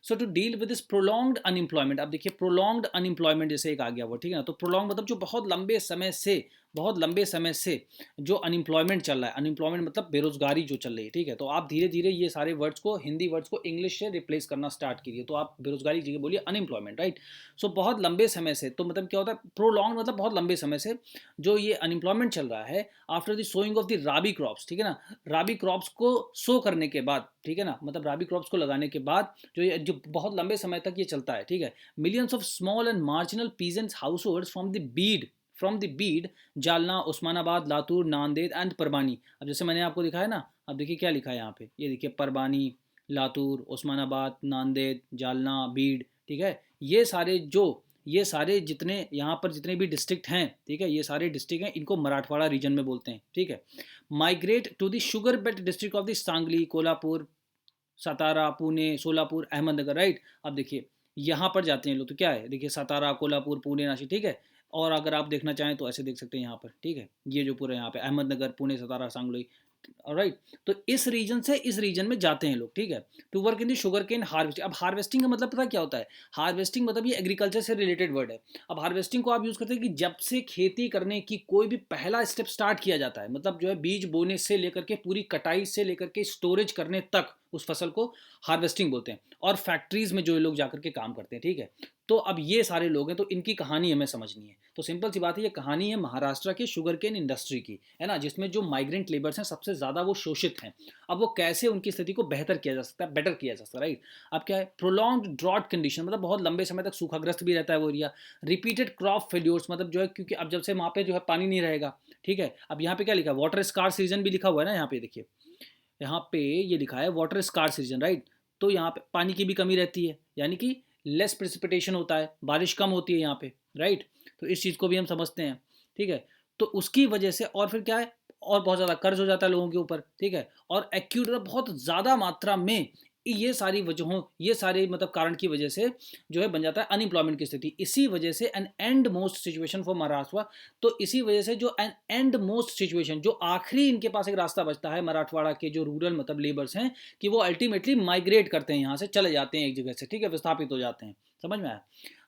So to deal with this prolonged unemployment, अब देखिए प्रोलॉन्ग्ड अनएम्प्लॉयमेंट जैसे एक आ गया वो, ठीक है ना, तो प्रोलॉन्ग मतलब जो बहुत लंबे समय से जो अनएम्प्लॉयमेंट चल रहा है, अनएम्प्लॉयमेंट मतलब बेरोजगारी जो चल रही है, ठीक है, तो आप धीरे धीरे ये सारे वर्ड्स को, हिंदी वर्ड्स को इंग्लिश से रिप्लेस करना स्टार्ट कीजिए, तो आप बेरोजगारी की जगह बोलिए अनएम्प्लॉयमेंट, राइट? सो बहुत लंबे समय से, तो मतलब क्या होता है प्रोलॉन्ग, मतलब बहुत लंबे समय से जो ये अनएम्प्लॉयमेंट चल रहा है, after the sowing of the rabi crops, ठीक है ना, राबी क्रॉप्स को सो करने के बाद, ठीक है ना, मतलब राबी क्रॉप्स को लगाने के बाद जो बहुत लंबे समय तक ये चलता है, ठीक है, millions of small and marginal peasants households from the Beed, Jalna, Osmanabad, Latur, Nanded and Parbhani. अब जैसे मैंने आपको दिखाया ना, अब देखिए क्या लिखा है यहाँ पे, ये देखिए परबानी, लातूर, उस्मानाबाद, नांदेड़, जालना, बीड, ठीक है, ये सारे जितने यहाँ पर जितने भी डिस्ट्रिक्ट हैं, ठीक है, ये सारे डिस्ट्रिक्ट हैं, इनको मराठवाड़ा रीजन में बोलते हैं, ठीक है। Migrate to the sugar belt district of the Sangli, Kolhapur, Satara, Pune, Solapur, Ahmednagar, right? अब देखिए यहाँ पर जाते हैं लोग, तो क्या है, देखिए सतारा, कोल्हापुर, पुणे, नासिक, ठीक है, और अगर आप देखना चाहें तो ऐसे देख सकते हैं यहाँ पर, ठीक है, ये जो पूरा यहाँ पे अहमदनगर, पुणे, सतारा, सांगली, राइट? तो इस रीजन से इस रीजन में जाते हैं लोग, ठीक है, to work in the sugar cane harvesting. अब हार्वेस्टिंग का मतलब पता क्या होता है? हार्वेस्टिंग मतलब ये एग्रीकल्चर से रिलेटेड वर्ड है। अब हार्वेस्टिंग को आप यूज करते हैं कि जब से खेती करने की कोई भी पहला स्टेप स्टार्ट किया जाता है, मतलब जो है बीज बोने से लेकर के पूरी कटाई से लेकर के स्टोरेज करने तक उस फसल को हार्वेस्टिंग बोलते हैं, और फैक्ट्रीज में जो लोग जाकर के काम करते हैं, ठीक है। तो अब ये सारे लोग हैं, तो इनकी कहानी हमें समझनी है। तो सिंपल सी बात है, ये कहानी है महाराष्ट्र के शुगर केन इंडस्ट्री की, है ना, जिसमें जो माइग्रेंट लेबर्स हैं सबसे ज़्यादा वो शोषित हैं। अब वो कैसे उनकी स्थिति को बेहतर किया जा सकता है, बेटर किया जा सकता है, राइट। अब क्या है, प्रोलॉन्ग्ड ड्रॉट कंडीशन, मतलब बहुत लंबे समय तक सूखाग्रस्त भी रहता है वो एरिया। रिपीटेड क्रॉप फेल्योर्स, मतलब जो है, क्योंकि अब जब से वहाँ पे जो है पानी नहीं रहेगा, ठीक है। अब यहाँ पे क्या लिखा है, वाटर स्कार्स रीजन भी लिखा हुआ है ना, यहाँ पे देखिए, यहाँ पे ये लिखा है वाटर स्कार्स रीजन, राइट। तो यहाँ पे पानी की भी कमी रहती है, यानी कि लेस प्रेसिपिटेशन होता है, बारिश कम होती है यहाँ पे, राइट। तो इस चीज़ को भी हम समझते हैं, ठीक है। तो उसकी वजह से और फिर क्या है, और बहुत ज़्यादा कर्ज हो जाता है लोगों के ऊपर, ठीक है। और एक्यूट बहुत ज़्यादा मात्रा में ये सारी वजहों, ये सारे मतलब कारण की वजह से जो है बन जाता है अनएम्प्लॉयमेंट की स्थिति। इसी वजह से an and most situation for Maharashtra, तो इसी वजह से जो एन एंड मोस्ट सिचुएशन, जो आखिरी इनके पास एक रास्ता बचता है मराठवाड़ा के जो रूरल मतलब लेबर्स हैं, कि वो अल्टीमेटली माइग्रेट करते हैं, यहाँ से चले जाते हैं एक जगह से, ठीक है, विस्थापित हो जाते हैं। समझ में आया।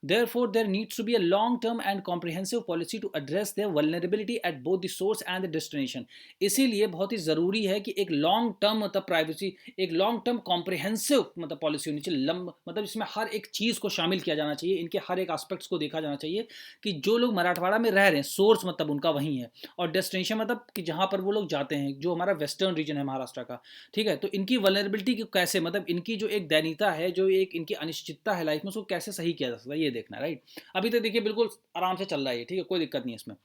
Therefore, there needs to be a long-term and comprehensive policy to address their vulnerability at both the source and the destination. इसीलिए बहुत ही ज़रूरी है कि एक लॉन्ग टर्म मतलब प्राइवेसी, एक लॉन्ग टर्म कॉम्प्रिहेंसिव मतलब पॉलिसी होनी चाहिए, मतलब इसमें हर एक चीज़ को शामिल किया जाना चाहिए, इनके हर एक एस्पेक्ट्स को देखा जाना चाहिए, कि जो लोग मराठवाड़ा में रह रहे हैं, सोर्स मतलब उनका वहीं है, और डेस्टिनेशन मतलब कि जहाँ पर वो लोग जाते हैं, जो हमारा वेस्टर्न रीजन है महाराष्ट्र का, ठीक है। तो इनकी वल्नरेबिलिटी की कैसे, मतलब इनकी जो एक दैनीता है, जो एक इनकी अनिश्चितता है लाइफ में, उसको कैसे सही किया जा सकता है, ये देखना है, राइट। अभी तक देखिए बिल्कुल आराम से चल रहा है, ठीक है, कोई दिक्कत नहीं है इसमें।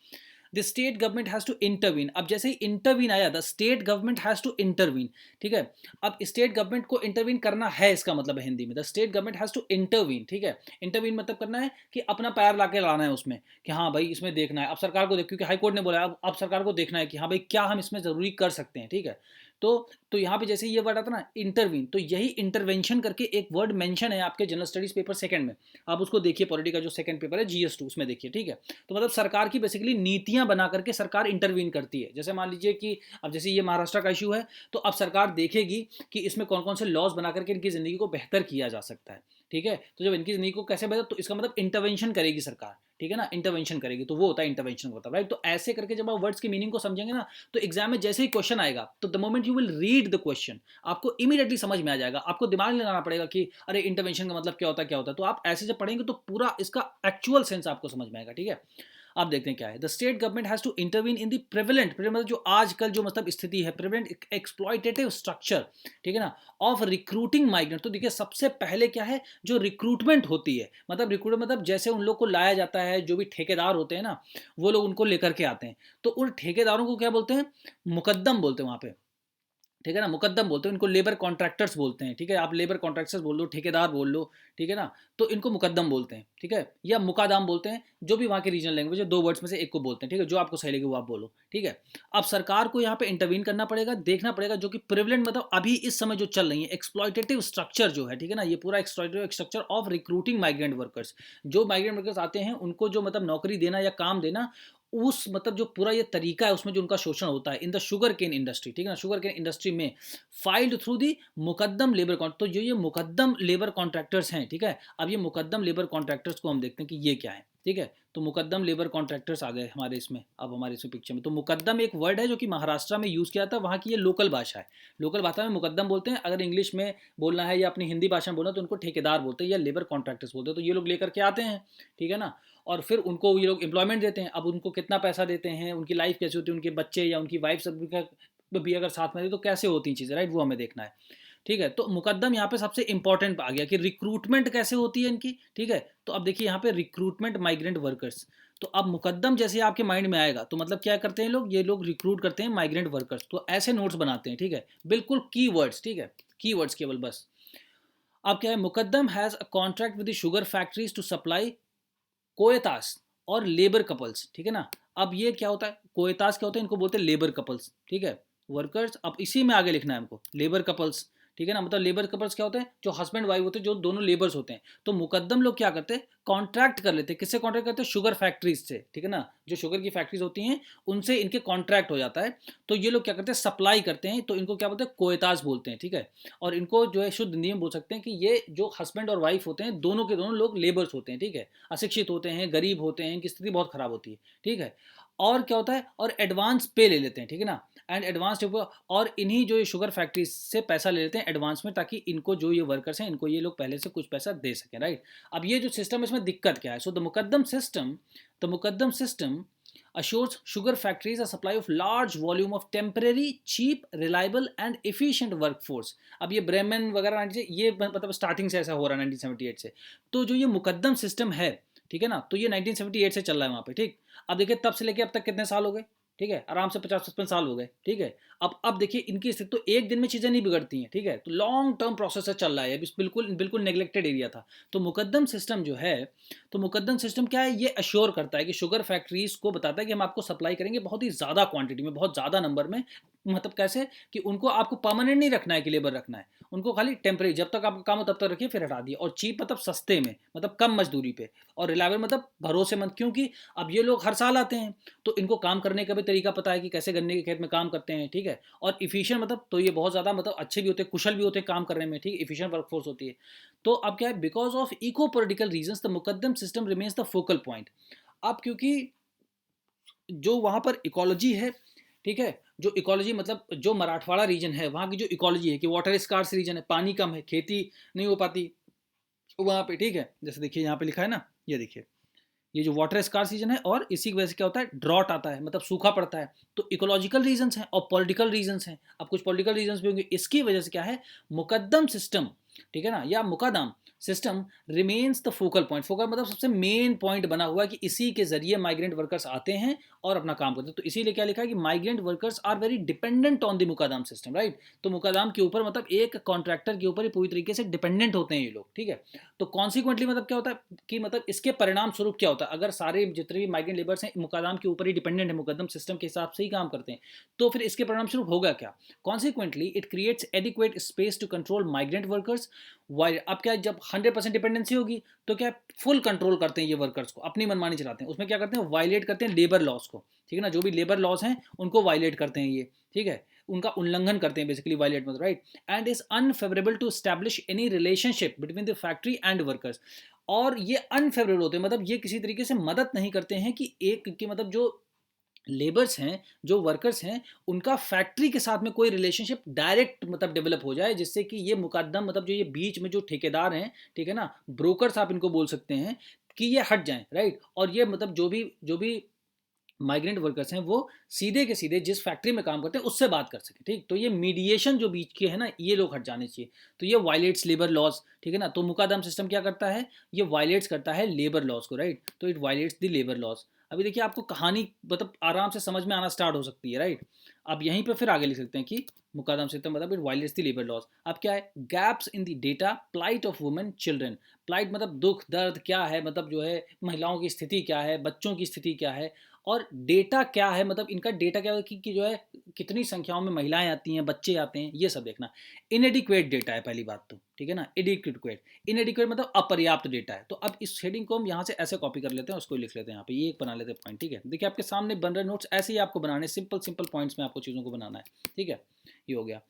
The state government has to intervene, अब जैसे ही इंटरवीन आया, the state government has to intervene, ठीक है। अब स्टेट गवर्नमेंट को इंटरवीन करना है, इसका मतलब है हिंदी में, the state government has to intervene, ठीक है। इंटरवीन मतलब करना है कि अपना पैर ला के लाना है उसमें, कि हाँ भाई इसमें देखना है, अब सरकार को क्योंकि हाई कोर्ट ने बोला, अब सरकार को देखना है कि हाँ भाई क्या हम इसमें ज़रूरी कर सकते हैं, ठीक है। तो यहाँ पे जैसे ये वर्ड आता ना इंटरवीन, तो यही इंटरवेंशन करके एक वर्ड मेंशन है आपके जनरल स्टडीज पेपर सेकंड में, आप उसको देखिए, पॉलिटी का जो सेकंड पेपर है GS2 उसमें देखिए, ठीक है। तो मतलब सरकार की बेसिकली नीतियां बना करके सरकार इंटरवीन करती है। जैसे मान लीजिए कि अब जैसे ये महाराष्ट्र का इशू है, तो अब सरकार देखेगी कि इसमें कौन कौन से लॉज बना करके इनकी ज़िंदगी को बेहतर किया जा सकता है, ठीक है। तो जब इनकी ज़िंदगी को कैसे बेहतर, तो इसका मतलब इंटरवेंशन करेगी सरकार, ठीक है ना, इंटरवेंशन करेगी, तो वो होता है इंटरवेंशन होता है, राइट। तो ऐसे करके जब आप वर्ड्स की मीनिंग को समझेंगे ना, तो एग्जाम में जैसे ही क्वेश्चन आएगा, तो the moment you will read the question, आपको इमीडिएटली समझ में आ जाएगा, आपको दिमाग लगाना पड़ेगा कि अरे इंटरवेंशन का मतलब क्या होता है, क्या होता है। तो आप ऐसे जब पढ़ेंगे तो पूरा इसका एक्चुअल सेंस आपको समझ में आएगा, ठीक है। आप देखते हैं क्या है, the state government has to intervene in the prevalent, मतलब जो आजकल जो मतलब स्थिति है, प्रिवेलेंट एक्सप्लॉयटेटिव स्ट्रक्चर, ठीक है ना, ऑफ रिक्रूटिंग माइग्रेंट। तो देखिए सबसे पहले क्या है, जो रिक्रूटमेंट होती है, मतलब रिक्रूटमेंट मतलब जैसे उन लोग को लाया जाता है, जो भी ठेकेदार होते हैं ना, वो लोग उनको लेकर के आते हैं, तो उन ठेकेदारों को क्या बोलते हैं, मुकद्दम बोलते हैं वहाँ पे, ठीक है ना, मुकद्दम बोलते हैं इनको, लेबर कॉन्ट्रैक्टर्स बोलते हैं, ठीक है। आप लेबर कॉन्ट्रैक्टर्स बोल लो, ठेकेदार बोल लो, ठीक है ना, तो इनको मुकद्दम बोलते हैं, ठीक है, या मुकादाम बोलते हैं, जो भी वहाँ की रीजनल लैंग्वेज है, दो वर्ड्स में से एक को बोलते हैं, ठीक है, जो आपको सही लगे वो आप बोलो, ठीक है। अब सरकार को यहाँ पे इंटरवीन करना पड़ेगा, देखना पड़ेगा जो कि प्रिवलेंट मतलब अभी इस समय जो चल रही है एक्सप्लॉयटेटिव स्ट्रक्चर जो है, ठीक है ना, ये पूरा exploitative structure of recruiting migrant workers, जो माइग्रेंट वर्कर्स आते हैं उनको जो मतलब नौकरी देना या काम देना, उस मतलब जो पूरा ये तरीका है उसमें जो उनका शोषण होता है in the sugar cane industry, ठीक है ना, शुगर केन इंडस्ट्री में filed through the mukaddam labour contract. तो जो ये मुकद्दम लेबर कॉन्ट्रैक्टर्स हैं, ठीक है, अब ये मुकद्दम लेबर कॉन्ट्रैक्टर्स को हम देखते हैं कि ये क्या है, ठीक है। तो मुकद्दम लेबर कॉन्ट्रैक्टर्स आ गए हमारे इसमें, अब हमारे इसमें पिक्चर में। तो मुकद्दम एक वर्ड है जो कि महाराष्ट्र में यूज़ किया जाता है, वहाँ की ये लोकल भाषा है, लोकल भाषा में मुकद्दम बोलते हैं। अगर इंग्लिश में बोलना है या अपनी हिंदी भाषा में बोलना है तो उनको ठेकेदार बोलते हैं या लेबर कॉन्ट्रैक्टर्स बोलते हैं। तो ये लोग लेकर के आते हैं, ठीक है ना, और फिर उनको ये लोग एम्प्लॉयमेंट देते हैं। अब उनको कितना पैसा देते हैं, उनकी लाइफ कैसी होती है, उनके बच्चे या उनकी वाइफ सब भी अगर साथ में, तो कैसे होती हैं चीज़ें, राइट, वो हमें देखना है, ठीक है। तो मुकद्दम यहाँ पे सबसे इंपॉर्टेंट आ गया कि रिक्रूटमेंट कैसे होती है इनकी, ठीक है। तो अब देखिए यहाँ पे रिक्रूटमेंट माइग्रेंट वर्कर्स, तो अब मुकद्दम जैसे आपके माइंड में आएगा तो मतलब क्या करते हैं लोग, ये लोग रिक्रूट करते हैं माइग्रेंट वर्कर्स। तो ऐसे नोट्स बनाते हैं, ठीक है, बिल्कुल की वर्ड्स, ठीक है, की वर्ड्स केवल बस। अब क्या है, mukadam has a contract with the sugar factories to supply koytas और लेबर कपल्स, ठीक है ना। अब ये क्या होता है, कोयतास क्या होता है, इनको बोलते हैं लेबर कपल्स, ठीक है, वर्कर्स। अब इसी में आगे लिखना है हमको, लेबर कपल्स, ठीक है ना, मतलब लेबर कपल्स क्या होते हैं, जो हस्बैंड वाइफ होते हैं, जो दोनों लेबर्स होते हैं। तो मुकद्दम लोग क्या करते हैं, कॉन्ट्रैक्ट कर लेते हैं, किससे कॉन्ट्रैक्ट करते हैं, शुगर फैक्ट्रीज से, ठीक है ना, जो शुगर की फैक्ट्रीज होती हैं उनसे इनके कॉन्ट्रैक्ट हो जाता है। तो ये लोग क्या करते हैं, सप्लाई करते हैं, तो इनको क्या बोलते हैं, कोयतास बोलते हैं, ठीक है। और इनको जो है शुद्ध हिंदी में बोल सकते हैं कि ये जो हस्बैंड और वाइफ होते हैं, दोनों के दोनों लोग लेबर्स होते हैं, ठीक है, अशिक्षित होते हैं, गरीब होते हैं, इनकी स्थिति बहुत खराब होती है, ठीक है। और क्या होता है, और एडवांस पे ले लेते हैं, ठीक है ना, एंड एडवांस, और इन्हीं जो ये शुगर फैक्ट्री से पैसा ले लेते हैं एडवांस में, ताकि इनको जो ये वर्कर्स हैं इनको ये लोग पहले से कुछ पैसा दे सकें, राइट। अब ये जो सिस्टम है इसमें दिक्कत क्या है? So the mukaddam system assures sugar factories a supply of large volume of temporary, cheap, reliable and efficient workforce। अब ये ब्रेमेन वगैरह ये मतलब स्टार्टिंग से ऐसा हो रहा है 1978 से। तो जो ये मुकद्दम सिस्टम है, ठीक है ना, तो ये 1978 से चल रहा है वहाँ पे, ठीक। अब देखिए तब से लेके अब तक कितने साल हो गए, ठीक है, आराम से 50-55 साल हो गए, ठीक है। अब देखिए इनकी स्थिति तो एक दिन में चीज़ें नहीं बिगड़ती हैं, ठीक है, तो लॉन्ग टर्म प्रोसेस से चल रहा है, बिल्कुल बिल्कुल नेग्लेक्टेड एरिया था। तो मुकद्दम सिस्टम जो है, तो मुकद्दम सिस्टम क्या है, ये अश्योर करता है कि शुगर फैक्ट्रीज को बताता है कि हम आपको सप्लाई करेंगे बहुत ही ज़्यादा क्वांटिटी में, बहुत ज़्यादा नंबर में। मतलब कैसे कि उनको आपको परमानेंट नहीं रखना है कि लेबर रखना है, उनको खाली टेम्परेरी, जब तक आपका काम हो तब तक रखिए, फिर हटा दिए। और चीप मतलब सस्ते में, मतलब कम मजदूरी पे, और रिलायबल मतलब भरोसेमंद, क्योंकि अब ये लोग हर साल आते हैं तो इनको काम करने का भी तरीका पता है कि कैसे गन्ने के खेत में काम करते हैं, ठीक है। और इफिशिएंट मतलब तो ये बहुत ज़्यादा मतलब अच्छे भी होते हैं, कुशल भी होते हैं काम करने में, ठीक, इफिशिएंट वर्कफोर्स होती है। तो अब क्या है, because of eco political reasons the mukaddam system remains the focal point. अब क्योंकि जो वहाँ पर इकोलॉजी है, ठीक है, जो इकोलॉजी मतलब जो मराठवाड़ा रीजन है वहाँ की जो इकोलॉजी है कि वाटर स्कार्स रीजन है, पानी कम है, खेती नहीं हो पाती वहाँ पे, ठीक है। जैसे देखिए यहाँ पे लिखा है ना, ये देखिए, ये जो वाटर स्कार्स रीजन है, और इसी की वजह से क्या होता है, ड्रॉट आता है, मतलब सूखा पड़ता है। तो इकोलॉजिकल रीजंस हैं और पॉलिटिकल रीजंस हैं। अब कुछ पॉलिटिकल रीजंस भी होंगे, इसकी वजह से क्या है, मुकद्दम सिस्टम, ठीक है ना, या mukadam system remains the focal point. Focal मतलब सबसे मेन पॉइंट बना हुआ है कि इसी के जरिए माइग्रेंट वर्कर्स आते हैं और अपना काम करते हैं। तो इसीलिए क्या लिखा है कि migrant workers are very dependent on the mukadam system, right. तो मुकादम के ऊपर मतलब एक कॉन्ट्रैक्टर के ऊपर ही पूरी तरीके से डिपेंडेंट होते हैं ये लोग, ठीक है। तो कॉन्सिक्वेंटली मतलब क्या होता है कि मतलब इसके परिणाम स्वरूप क्या होता है, अगर सारे जितने भी माइग्रेंट लेबर्स हैं मुकादम के ऊपर ही डिपेंडेंट है, मुकद्दम सिस्टम के हिसाब से ही काम करते हैं, तो फिर इसके परिणाम स्वरूप होगा क्या, consequently it creates adequate space to control migrant workers. While अब क्या है, जब 100% डिपेंडेंसी होगी तो क्या फुल कंट्रोल करते हैं ये वर्कर्स को, अपनी मनमानी चलाते हैं। उसमें क्या करते हैं, वायलेट करते हैं लेबर लॉज को, ठीक है ना, जो भी लेबर लॉज हैं उनको वायलेट करते हैं ये, ठीक है, उनका उल्लंघन करते हैं बेसिकली, वायलेट मतलब, right. And is unfavourable to establish any relationship between the factory and workers. और ये अनफेवरेबल होते हैं, मतलब ये किसी तरीके से मदद नहीं करते हैं कि एक कि मतलब जो लेबर्स हैं, जो वर्कर्स हैं, उनका फैक्ट्री के साथ में कोई रिलेशनशिप डायरेक्ट मतलब डेवलप हो जाए, जिससे कि ये मुकद्दम मतलब जो ये बीच में जो ठेकेदार हैं, ठीक है ना, ब्रोकर्स आप इनको बोल सकते हैं, कि ये हट जाएं, राइट। और ये मतलब जो भी माइग्रेंट वर्कर्स हैं वो सीधे के सीधे जिस फैक्ट्री में काम करते हैं उससे बात कर सकें, ठीक। तो ये मीडिएशन जो बीच के है ना, ये लोग हट जाने चाहिए। तो ये वायलेट्स लेबर लॉज, ठीक है ना। तो मुकादम सिस्टम क्या करता है, ये वायलेट्स करता है लेबर लॉज को, राइट। तो it violates the labour laws. अभी देखिए आपको कहानी मतलब आराम से समझ में आना स्टार्ट हो सकती है, राइट। अब यहीं पे फिर आगे लिख सकते हैं कि मुकादम सिस्टम मतलब it violates the labour laws. अब क्या है, gaps in the data, plight of women children. Plight मतलब दुख दर्द क्या है, मतलब जो है महिलाओं की स्थिति क्या है, बच्चों की स्थिति क्या है, और डेटा क्या है, मतलब इनका डेटा क्या है कि जो है कितनी संख्याओं में महिलाएं आती हैं, बच्चे आते हैं, ये सब देखना। इनएडिक्वेट डेटा है पहली बात तो, ठीक है ना, एडिक्वेट, इनएडिक्वेट मतलब अपर्याप्त डेटा है। तो अब इस हेडिंग को हम यहाँ से ऐसे कॉपी कर लेते हैं, उसको लिख लेते हैं यहाँ पे, ये एक बना लेते हैं पॉइंट, ठीक है। देखिए आपके सामने बन रहे नोट्स ऐसे ही आपको बनाने, सिंपल सिंपल पॉइंट्स में आपको चीज़ों को बनाना है, ठीक है। ये हो गया।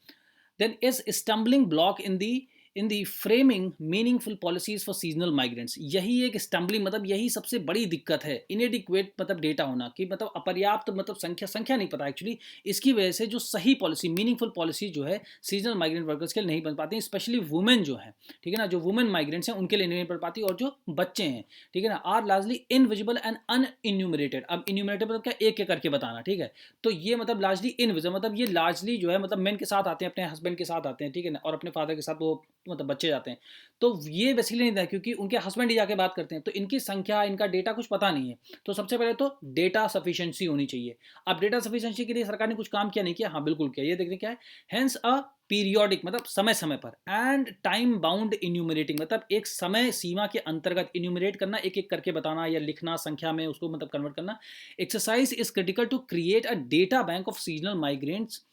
Then is stumbling block in the framing meaningful policies for seasonal migrants. यही एक स्टम्बलिंग मतलब यही सबसे बड़ी दिक्कत है, इनएडिक्वेट मतलब डेटा होना, कि मतलब अपर्याप्त मतलब संख्या नहीं पता एक्चुअली। इसकी वजह से जो सही पॉलिसी, मीनिंगफुल पॉलिसी जो है सीजनल माइग्रेंट वर्कर्स के लिए नहीं बन पाती, स्पेशली वुमेन जो है, ठीक है ना, जो वुमेन माइग्रेंट्स हैं उनके लिए नहीं बन पाती, और जो बच्चे हैं, ठीक है ना, आर लार्जली इनविजिबल एंड अनइन्यूमरेटेड। अब इन्यूमरेटेड मतलब क्या, एक एक करके बताना, ठीक है। तो ये मतलब लार्जली इनविजिबल मतलब ये लार्जली जो है मतलब मेन के साथ आते हैं, अपने हस्बैंड के साथ आते हैं, ठीक है ना, और अपने फादर के साथ वो मतलब बच्चे जाते हैं। तो ये बेसिकली नहीं था क्योंकि उनके हस्बैंड ही जाके बात करते हैं, तो इनकी संख्या, इनका डेटा कुछ पता नहीं है। तो सबसे पहले तो डेटा सफिशिएंसी होनी चाहिए। अब डेटा सफिशिएंसी के लिए सरकार ने कुछ काम किया नहीं किया, हाँ बिल्कुल किया, ये देखते क्या है, हेंस अ पीरियोडिक मतलब समय समय पर, एंड टाइम बाउंड इन्यूमरेटिंग मतलब एक समय सीमा के अंतर्गत इन्यूमरेट करना, एक एक करके बताना या लिखना संख्या में, उसको मतलब कन्वर्ट करना। Exercise is critical to create a data bank of seasonal migrants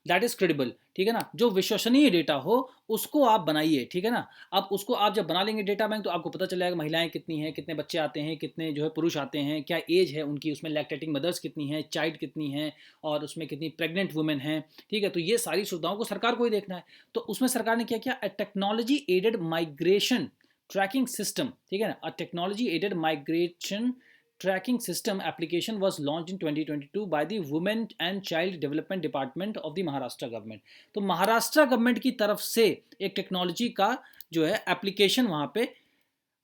that is credible, ठीक है ना, जो विश्वसनीय डेटा हो उसको आप बनाइए, ठीक है ना। अब उसको आप जब बना लेंगे डेटा बैंक, तो आपको पता चल जाएगा महिलाएं कितनी हैं, कितने बच्चे आते हैं, कितने जो है पुरुष आते हैं, क्या एज है उनकी, उसमें लैक्टेटिंग मदर्स कितनी हैं, चाइल्ड कितनी हैं, और उसमें कितनी प्रेग्नेंट वुमेन हैं, ठीक है। तो ये सारी सुविधाओं को सरकार को ही देखना है। तो उसमें सरकार ने क्या किया, technology aided migration tracking system, ठीक है ना, technology aided migration tracking system application was launch in 2022 by the women and child development department of the Maharashtra government. तो महाराष्ट्र गवर्नमेंट की तरफ से एक टेक्नोलॉजी का जो है एप्लीकेशन वहाँ पे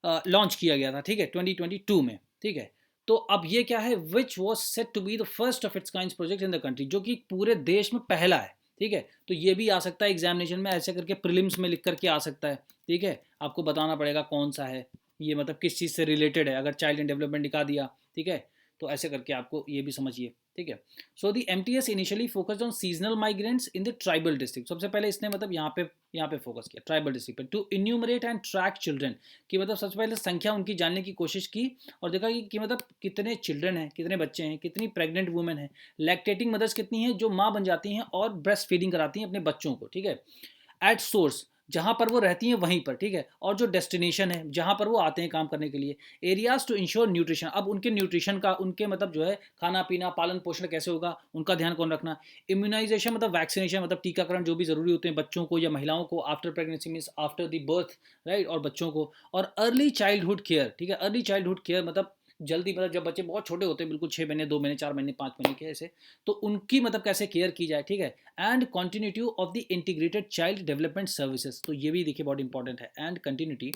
लॉन्च किया गया था, ठीक है, 2022 में, ठीक है। तो अब ये क्या है, which was set to be the first of its kind project in the country, जो कि पूरे देश में पहला है, ठीक है। तो ये भी आ सकता है एग्जामिनेशन में, ऐसे करके प्रीलिम्स में लिख करके आ सकता है, ठीक है। आपको बताना पड़ेगा कौन सा है ये, मतलब किस चीज़ से रिलेटेड है। अगर चाइल्ड एंड डेवलपमेंट दिखा दिया, ठीक है, तो ऐसे करके आपको ये भी समझिए, ठीक है। So the MTS initially focused on seasonal migrants in the tribal district. सबसे पहले इसने मतलब यहाँ पे फोकस किया ट्राइबल डिस्ट्रिक्ट पे, to enumerate and track children, कि मतलब सबसे पहले संख्या उनकी जानने की कोशिश की और देखा कि मतलब कितने चिल्ड्रन हैं, कितने बच्चे हैं, कितनी प्रेग्नेंट वुमेन है, लैक्टेटिंग मदर्स कितनी हैं जो माँ बन जाती हैं और ब्रेस्ट फीडिंग कराती हैं अपने बच्चों को, ठीक है। एट सोर्स, जहाँ पर वो रहती हैं वहीं पर, ठीक है, और जो डेस्टिनेशन है जहाँ पर वो आते हैं काम करने के लिए। एरियाज टू इंश्योर न्यूट्रिशन, अब उनके न्यूट्रिशन का, उनके मतलब जो है खाना पीना, पालन पोषण कैसे होगा, उनका ध्यान कौन रखना। इम्यूनाइजेशन मतलब वैक्सीनेशन, मतलब टीकाकरण जो भी ज़रूरी होते हैं बच्चों को या महिलाओं को after pregnancy means after the birth, right, और बच्चों को। और अर्ली चाइल्डहुड केयर, ठीक है, अर्ली चाइल्डहुड केयर मतलब जल्दी, मतलब जब बच्चे बहुत छोटे होते हैं, बिल्कुल 6 महीने, 2 महीने, 4 महीने, 5 महीने के ऐसे, तो उनकी मतलब कैसे केयर की जाए, ठीक है। And continuity of the integrated child development services, तो ये भी देखिए बहुत इंपॉर्टेंट है, and continuity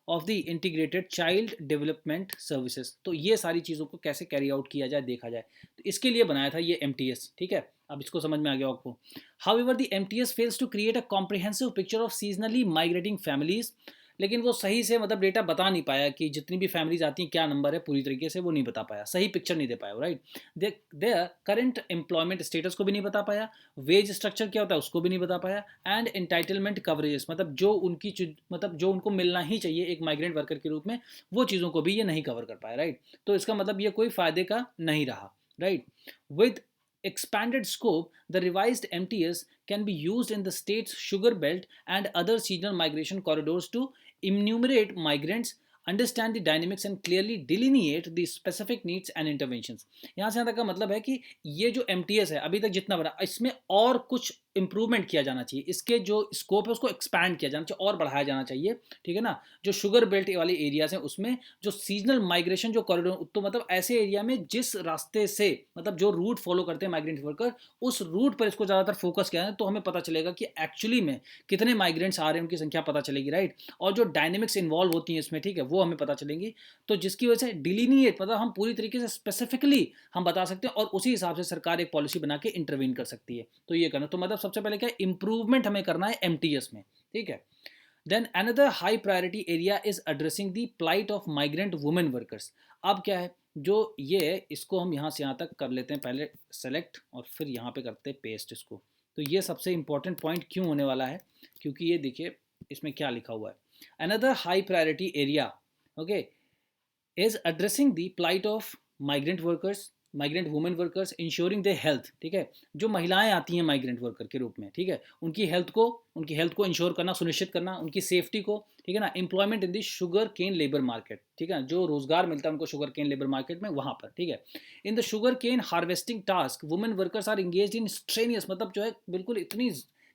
of the integrated child development services. तो ये सारी चीज़ों को कैसे कैरी आउट किया जाए, देखा जाए, तो इसके लिए बनाया था ये एमटीएस, ठीक है। अब इसको समझ में आ गया आपको। However the MTS fails to create a comprehensive picture of seasonally migrating families, लेकिन वो सही से मतलब डेटा बता नहीं पाया कि जितनी भी फैमिलीज आती हैं क्या नंबर है, पूरी तरीके से वो नहीं बता पाया, सही पिक्चर नहीं दे पाया, राइट। दे करंट एम्प्लॉयमेंट स्टेटस को भी नहीं बता पाया, वेज स्ट्रक्चर क्या होता है उसको भी नहीं बता पाया, एंड एंटाइटलमेंट कवरेजेस, मतलब जो उनकी मतलब जो उनको मिलना ही चाहिए एक माइग्रेंट वर्कर के रूप में, वो चीज़ों को भी ये नहीं कवर कर पाया, राइट। तो इसका मतलब ये कोई फायदे का नहीं रहा, right. With expanded scope, the revised MTS can be used in the state's sugar belt and other seasonal migration corridors to enumerate migrants, understand the dynamics and clearly delineate the specific needs and interventions। यहाँ से यहाँ तक का मतलब है कि ये जो MTS है अभी तक जितना बना, इसमें और कुछ इंप्रूवमेंट किया जाना चाहिए, इसके जो स्कोप है उसको एक्सपैंड किया जाना चाहिए और बढ़ाया जाना चाहिए, ठीक है ना। जो शुगर बेल्ट वाले एरियाज हैं उसमें जो सीजनल माइग्रेशन जो कॉरिडोर, तो मतलब ऐसे एरिया में जिस रास्ते से मतलब जो रूट फॉलो करते हैं माइग्रेंट वर्कर, उस रूट पर इसको ज़्यादातर फोकस किया है, तो हमें पता चलेगा कि एक्चुअली में कितने माइग्रेंट्स आ रहे हैं, उनकी संख्या पता चलेगी, राइट। और जो डायनेमिक्स इन्वॉल्व होती हैं इसमें, ठीक है, वो हमें पता चलेंगी। तो जिसकी वजह से डिलीनिएट मतलब हम पूरी तरीके से स्पेसिफिकली हम बता सकते हैं और उसी हिसाब से सरकार एक पॉलिसी बना के इंटरवीन कर सकती है। तो ये करना, तो मतलब सबसे पहले क्या इंप्रूवमेंट हमें करना है एमटीएस में, ठीक है। Then another high priority area is addressing the plight of migrant women workers. अब क्या है, जो ये है इसको हम यहाँ से यहाँ तक कर लेते हैं, पहले सेलेक्ट और फिर यहाँ पे करते हैं पेस्ट इसको। तो ये सबसे इंपॉर्टेंट पॉइंट क्यों होने वाला है, क्योंकि ये देखिए इसमें क्या लिखा हुआ है, another high priority area, okay, is addressing the plight of migrant workers, migrant women workers, ensuring the health, ठीक है। जो महिलाएं आती हैं माइग्रेंट वर्कर के रूप में, ठीक है, उनकी हेल्थ को इंश्योर करना, सुनिश्चित करना, उनकी सेफ्टी को, ठीक है ना। Employment in the sugar cane labour market, ठीक है, जो रोजगार मिलता है उनको शुगर केन लेबर मार्केट में वहाँ पर, ठीक है। In the sugar cane harvesting task women workers are engage in strenuous, मतलब जो है बिल्कुल इतनी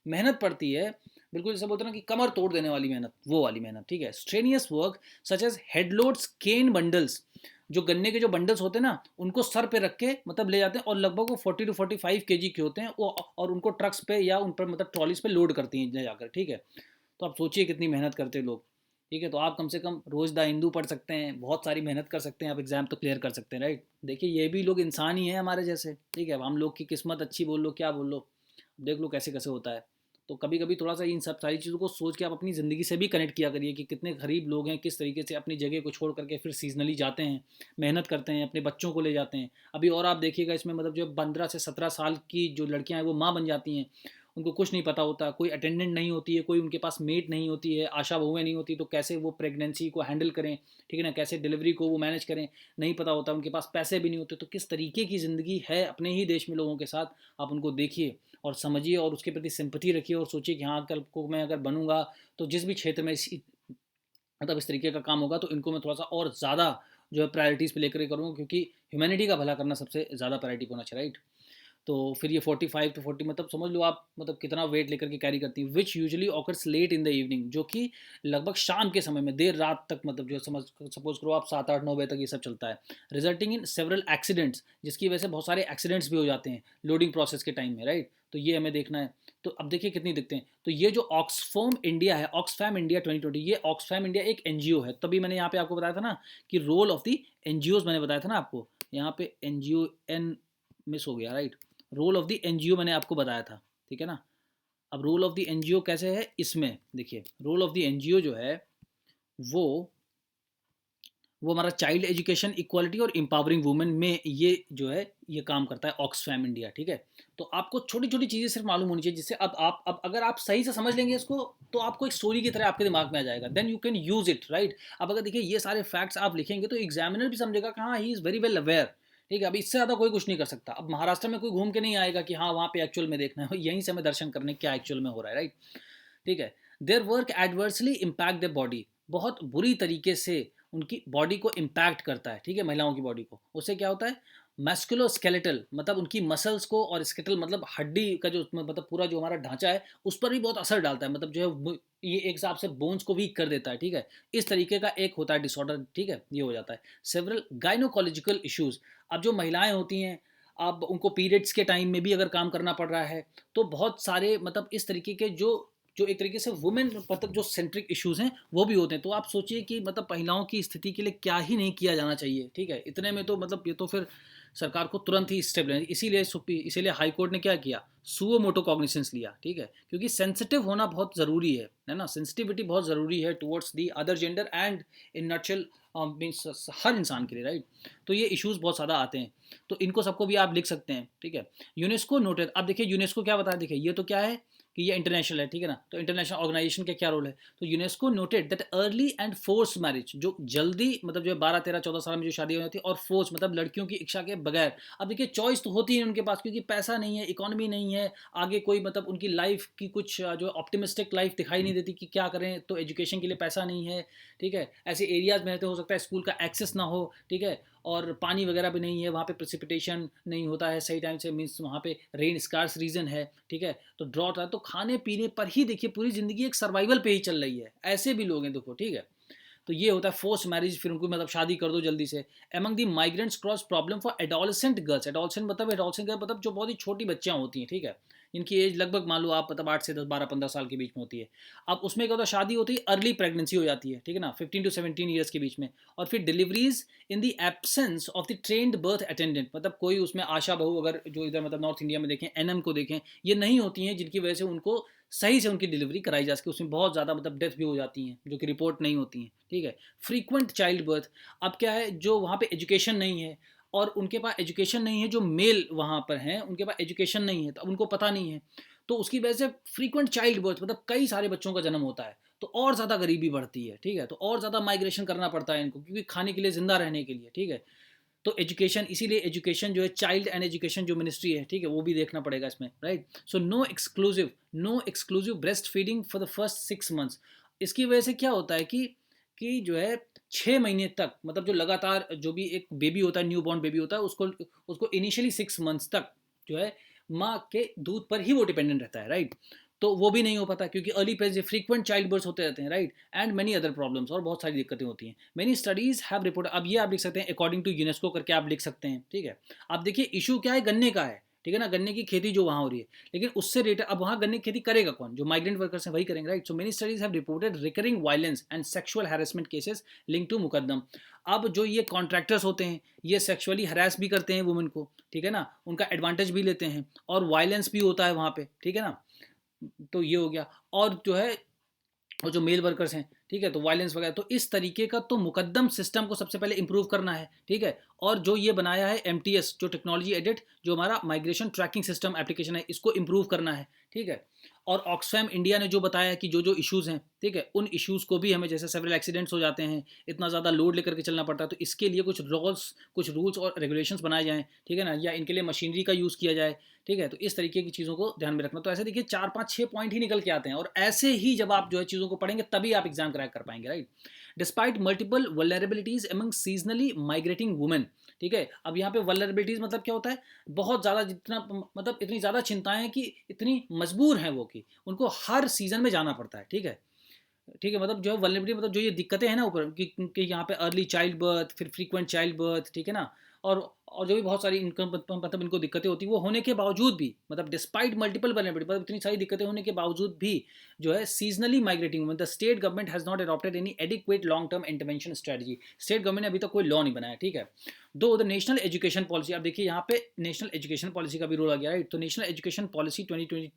मेहनत पड़ती है, बिल्कुल जैसे बोलते हैं ना कि कमर तोड़ देने वाली मेहनत, वो वाली मेहनत, ठीक है। स्ट्रेनियस वर्क सच एज हेडलोड्स केन बंडल्स, जो गन्ने के जो बंडल्स होते हैं ना उनको सर पे रख के मतलब ले जाते हैं, और लगभग वो 40 to 45 kg के होते हैं वो, और उनको ट्रक्स पे या उन पर मतलब ट्रॉलीज पे लोड करती हैं ले जाकर, ठीक है। तो आप सोचिए कितनी मेहनत करते हैं लोग, ठीक है। तो आप कम से कम रोज द हिंदू पढ़ सकते हैं, बहुत सारी मेहनत कर सकते हैं, आप एग्जाम तो क्लियर कर सकते हैं, राइट। देखिए ये भी लोग इंसान ही हैं हमारे जैसे, ठीक है। अब हम लोग की किस्मत अच्छी बोल लो क्या बोल लो, देख लो कैसे कैसे होता है। तो कभी कभी थोड़ा सा इन सब सारी चीज़ों को सोच के आप अपनी ज़िंदगी से भी कनेक्ट किया करिए कि कितने गरीब लोग हैं, किस तरीके से अपनी जगह को छोड़ करके फिर सीजनली जाते हैं, मेहनत करते हैं, अपने बच्चों को ले जाते हैं। अभी और आप देखिएगा इसमें मतलब जो 15 से 17 साल की जो लड़कियां हैं वो माँ बन जाती हैं, उनको कुछ नहीं पता होता, कोई अटेंडेंट नहीं होती है, कोई उनके पास मेट नहीं होती है, आशा बहुएं नहीं होती, तो कैसे वो प्रेगनेंसी को हैंडल करें, ठीक है ना, कैसे डिलीवरी को वो मैनेज करें, नहीं पता होता, उनके पास पैसे भी नहीं होते। तो किस तरीके की ज़िंदगी है अपने ही देश में लोगों के साथ, आप उनको देखिए और समझिए और उसके प्रति सिंपैथी रखिए और सोचिए कि हाँ कल को मैं अगर बनूंगा तो जिस भी क्षेत्र में मतलब इस तरीके का काम होगा तो इनको मैं थोड़ा सा और ज़्यादा जो है प्रायोरिटीज़ पे लेकर करूँगा, क्योंकि ह्यूमैनिटी का भला करना सबसे ज़्यादा प्रायोरिटी होना चाहिए, राइट। तो फिर ये 45 to 40 मतलब समझ लो आप मतलब कितना वेट लेकर के कैरी करती हैं, which usually occurs late in the evening, जो कि लगभग शाम के समय में देर रात तक, मतलब जो समझ सपोज करो आप 7 8 9 बजे तक ये सब चलता है, रिजल्टिंग इन सेवरल एक्सीडेंट्स, जिसकी वजह से बहुत सारे एक्सीडेंट्स भी हो जाते हैं लोडिंग प्रोसेस के टाइम में, राइट। तो ये हमें देखना है। तो अब देखिए कितनी दिखते हैं। तो ये जो ऑक्सफोम इंडिया है, ऑक्सफैम इंडिया 2020, ये ऑक्सफैम इंडिया एक एनजीओ है। तभी मैंने यहाँ पे आपको बताया था ना कि रोल ऑफ द एनजीओज, मैंने बताया था ना आपको, यहाँ पे एनजीओ एन मिस हो गया, right. Role of the NGO मैंने आपको बताया था, ठीक है ना। अब रोल ऑफ द एनजीओ कैसे है, इसमें देखिए रोल ऑफ द एनजीओ जो है वो वो हमारा चाइल्ड एजुकेशन, इक्वालिटी और एम्पावरिंग वुमेन में ये जो है ये काम करता है ऑक्सफैम इंडिया, ठीक है। तो आपको छोटी छोटी चीज़ें सिर्फ मालूम होनी चाहिए, जिससे अब अगर आप सही से समझ लेंगे इसको, तो आपको एक स्टोरी की तरह आपके दिमाग में आ जाएगा, then you can use it, right. अब अगर देखिए ये सारे फैक्ट्स आप लिखेंगे तो एग्जामिनर भी समझेगा कि हाँ he is very well aware, ठीक है। अब इससे ज़्यादा कोई कुछ नहीं कर सकता। अब महाराष्ट्र में कोई घूम के नहीं आएगा कि हाँ वहाँ पे एक्चुअल में देखना है, यहीं से हमें दर्शन करने क्या एक्चुअल में हो रहा है, राइट, ठीक है। Their work adversely impact the body, बहुत बुरी तरीके से उनकी बॉडी को इम्पैक्ट करता है, ठीक है, महिलाओं की बॉडी को। उससे क्या होता है, मस्कुलो स्केलेटल, मतलब उनकी मसल्स को, और स्केटल मतलब हड्डी का जो मतलब पूरा जो हमारा ढांचा है उस पर भी बहुत असर डालता है, मतलब जो है ये एक हिसाब से बोन्स को वीक कर देता है, ठीक है। इस तरीके का एक होता है डिसऑर्डर, ठीक है, ये हो जाता है। सेवरल गाइनोकोलॉजिकल इश्यूज, अब जो महिलाएं होती हैं, अब उनको पीरियड्स के टाइम में भी अगर काम करना पड़ रहा है, तो बहुत सारे मतलब इस तरीके के जो जो एक तरीके से वुमेन मतलब जो सेंट्रिक इश्यूज हैं वो भी होते हैं। तो आप सोचिए कि मतलब महिलाओं की स्थिति के लिए क्या ही नहीं किया जाना चाहिए, ठीक है। इतने में तो मतलब ये तो फिर सरकार को तुरंत ही स्टेप लेना, इसीलिए हाई कोर्ट ने क्या किया, सुओ मोटो कॉग्निसेंस लिया, ठीक है, क्योंकि सेंसिटिव होना बहुत ज़रूरी है ना। सेंसिटिविटी बहुत ज़रूरी है towards the other gender and in nutshell means हर इंसान के लिए, राइट। तो ये इश्यूज बहुत ज़्यादा आते हैं, तो इनको सबको भी आप लिख सकते हैं, ठीक है। यूनेस्को नोटेड, अब देखिए यूनेस्को क्या बताया, देखिए ये तो क्या है कि ये इंटरनेशनल है, ठीक है ना। तो इंटरनेशनल ऑर्गेनाइजेशन का क्या रोल है, तो UNESCO noted that early and force marriage, जो जल्दी मतलब जो है 12 13 14 साल में जो शादी हो जाती है, और फोर्स मतलब लड़कियों की इच्छा के बगैर। अब देखिए चॉइस तो होती है उनके पास, क्योंकि पैसा नहीं है, इकोनॉमी नहीं है, आगे कोई मतलब उनकी लाइफ की कुछ जो ऑप्टिमिस्टिक लाइफ दिखाई नहीं देती कि क्या करें, तो एजुकेशन के लिए पैसा नहीं है, ठीक है। ऐसे एरियाज में रहते, हो सकता है स्कूल का एक्सेस ना हो, ठीक है, और पानी वगैरह भी नहीं है वहाँ पे, प्रेसिपिटेशन नहीं होता है सही टाइम से, मीन्स वहाँ पे रेन स्कार्स रीजन है, ठीक है। तो ड्रॉट है, तो खाने पीने पर ही देखिए पूरी ज़िंदगी एक सर्वाइवल पे ही चल रही है, ऐसे भी लोग हैं देखो, ठीक है। तो ये होता है फोर्स मैरिज, फिर उनको मतलब शादी कर दो जल्दी से। Among the migrants cross problem for adolescent girls, adolescent girl मतलब जो बहुत ही छोटी बच्चियाँ होती हैं, ठीक है, इनकी एज लगभग मान लो आप मतलब 8 से 10 12 15 साल के बीच में होती है। अब उसमें क्या होता है, शादी होती है, अर्ली प्रेगनेंसी हो जाती है, ठीक है ना, 15 to 17 ईयर्स के बीच में। और फिर deliveries in the absence of the trend birth attendant, मतलब कोई उसमें आशा बहू, अगर जो इधर मतलब नॉर्थ इंडिया में देखें, एनएम को देखें, ये नहीं होती हैं, जिनकी वजह से उनको सही से उनकी डिलीवरी कराई जा सके। उसमें बहुत ज़्यादा मतलब डेथ भी हो जाती हैं जो कि रिपोर्ट नहीं होती हैं, ठीक है। फ्रीक्वेंट चाइल्ड बर्थ, अब क्या है, जो वहाँ पे एजुकेशन नहीं है, और उनके पास एजुकेशन नहीं है, जो मेल वहाँ पर हैं उनके पास एजुकेशन नहीं है, तो अब उनको पता नहीं है, तो उसकी वजह से फ्रीक्वेंट चाइल्ड बर्थ मतलब कई सारे बच्चों का जन्म होता है, तो और ज़्यादा गरीबी बढ़ती है, ठीक है। तो और ज़्यादा माइग्रेशन करना पड़ता है इनको, क्योंकि खाने के लिए, ज़िंदा रहने के लिए, ठीक है। तो एजुकेशन, इसीलिए एजुकेशन जो है, चाइल्ड एंड एजुकेशन जो मिनिस्ट्री है, ठीक है, वो भी देखना पड़ेगा इसमें, right. So no exclusive breast feeding for the first 6 months. इसकी वजह से क्या होता है कि जो है 6 महीने तक, मतलब जो लगातार जो भी एक बेबी होता है, न्यू बॉर्न बेबी होता है, उसको उसको इनिशियली 6 मंथ्स तक जो है माँ के दूध पर ही वो डिपेंडेंट रहता है, राइट। तो वो भी नहीं हो पाता, क्योंकि early pregnancy, frequent child birth होते रहते हैं, right, and many other problems, और बहुत सारी दिक्कतें होती हैं। मेनी स्टडीज हैव रिपोर्ट, अब ये आप लिख सकते हैं अकॉर्डिंग टू यूनेस्को करके आप लिख सकते हैं, ठीक है। अब देखिए इशू क्या है, गन्ने का है, ठीक है ना, गन्ने की खेती जो वहाँ हो रही है, लेकिन उससे रेट, अब वहाँ गन्ने की खेती करेगा कौन, जो माइग्रेंट वर्कर्स हैं वही करेंगे, right. So many studies have reported recurring violence and sexual harassment cases link to mukadam. अब जो ये कॉन्ट्रैक्टर्स होते हैं, ये सेक्सुअली हरास भी करते हैं वुमेन को, ठीक है ना, उनका एडवांटेज भी लेते हैं, और वायलेंस भी होता है वहाँ पे, ठीक है ना। तो ये हो गया, और जो है, और जो मेल वर्कर्स हैं, ठीक है, तो वायलेंस वगैरह, तो इस तरीके का तो मुकद्दम सिस्टम को सबसे पहले इंप्रूव करना है, ठीक है। और जो ये बनाया है एमटीएस, जो टेक्नोलॉजी एडिट, जो हमारा माइग्रेशन ट्रैकिंग सिस्टम एप्लीकेशन है, इसको इंप्रूव करना है, ठीक है। और ऑक्सफैम इंडिया ने जो बताया कि जो जो इश्यूज़ हैं, ठीक है, उन इश्यूज़ को भी हमें, जैसे सेवरल एक्सीडेंट्स हो जाते हैं, इतना ज़्यादा लोड लेकर के चलना पड़ता है, तो इसके लिए कुछ रूल्स और रेगुलेशंस बनाए जाएँ, ठीक है ना, या इनके लिए मशीनरी का यूज़ किया जाए, ठीक है। तो इस तरीके की चीज़ों को ध्यान में रखना। तो ऐसे देखिए 4 5 6 पॉइंट ही निकल के आते हैं, और ऐसे ही जब आप जो है चीज़ों को पढ़ेंगे तभी आप एग्जाम क्रैक कर पाएंगे, right. Despite multiple vulnerabilities among seasonally migrating women. ठीक है, अब यहाँ पे वल्नरेबिलिटीज मतलब क्या होता है, बहुत ज़्यादा जितना मतलब इतनी ज़्यादा चिंताएं हैं कि इतनी मजबूर हैं वो कि उनको हर सीज़न में जाना पड़ता है। ठीक है, ठीक है, मतलब जो है वल्नरेबिलिटी मतलब जो ये दिक्कतें हैं ना ऊपर कि यहाँ पे अर्ली चाइल्ड बर्थ, फिर फ्रीक्वेंट चाइल्ड बर्थ, ठीक है ना, और जो भी बहुत सारी इनकम मतलब इनको दिक्कतें होती हैं, वो होने के बावजूद भी मतलब डिस्पाइट मल्टीपल वल्नरेबिलिटी मतलब इतनी सारी दिक्कतें होने के बावजूद भी जो है seasonally migrating women, the state government has not adopted any adequate long term intervention strategy. State government ने अभी तक कोई लॉ नहीं बनाया। ठीक है, दो द नेशनल एजुकेशन पॉलिसी, अब देखिए यहाँ पे नेशनल एजुकेशन पॉलिसी का भी रोल आ गया, राइट। तो national education policy 2020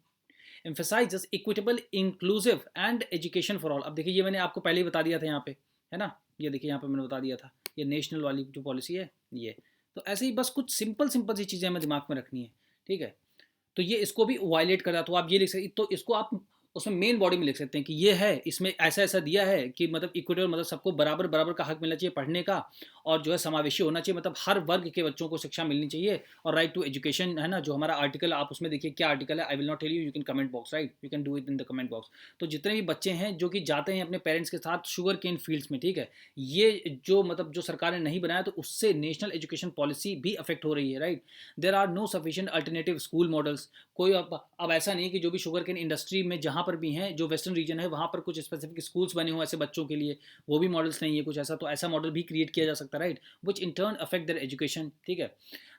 emphasizes equitable inclusive and education for all। अब देखिए ये मैंने आपको पहले ही बता दिया था यहाँ पे, है ना, ये देखिए यहाँ पे मैंने बता दिया था, ये नेशनल वाली जो पॉलिसी है ये। तो ऐसे ही बस कुछ सिंपल सिंपल सी चीज़ें हमें दिमाग में रखनी है। ठीक है, तो ये इसको भी वायलेट कर रहा है, तो आप ये लिख सकते, तो इसको आप उसमें मेन बॉडी में लिख सकते हैं कि ये है, इसमें ऐसा ऐसा दिया है कि मतलब इक्विटल मतलब सबको बराबर बराबर का हक मिलना चाहिए पढ़ने का, और जो है समावेशी होना चाहिए, मतलब हर वर्ग के बच्चों को शिक्षा मिलनी चाहिए, और राइट टू एजुकेशन है ना, जो हमारा आर्टिकल आप उसमें देखिए क्या आर्टिकल है, I will not tell you, you can comment box, right, you can do it in the comment box. तो जितने भी बच्चे हैं जो कि जाते हैं अपने पेरेंट्स के साथ शुगर केन फील्ड्स में, ठीक है, ये जो मतलब जो सरकार ने नहीं बनाया, तो उससे नेशनल एजुकेशन पॉलिसी भी अफेक्ट हो रही है, right. There are no sufficient alternative school models. कोई अब ऐसा नहीं कि जो भी शुगर केन इंडस्ट्री में जहाँ पर भी हैं, जो वेस्टर्न रीजन है वहाँ पर कुछ स्पेसिफिक स्कूल्स बने हुए ऐसे बच्चों के लिए, वो भी मॉडल्स नहीं है कुछ ऐसा, तो ऐसा मॉडल भी क्रिएट किया जा सकता है, right, which in turn affect their education. ठीक है,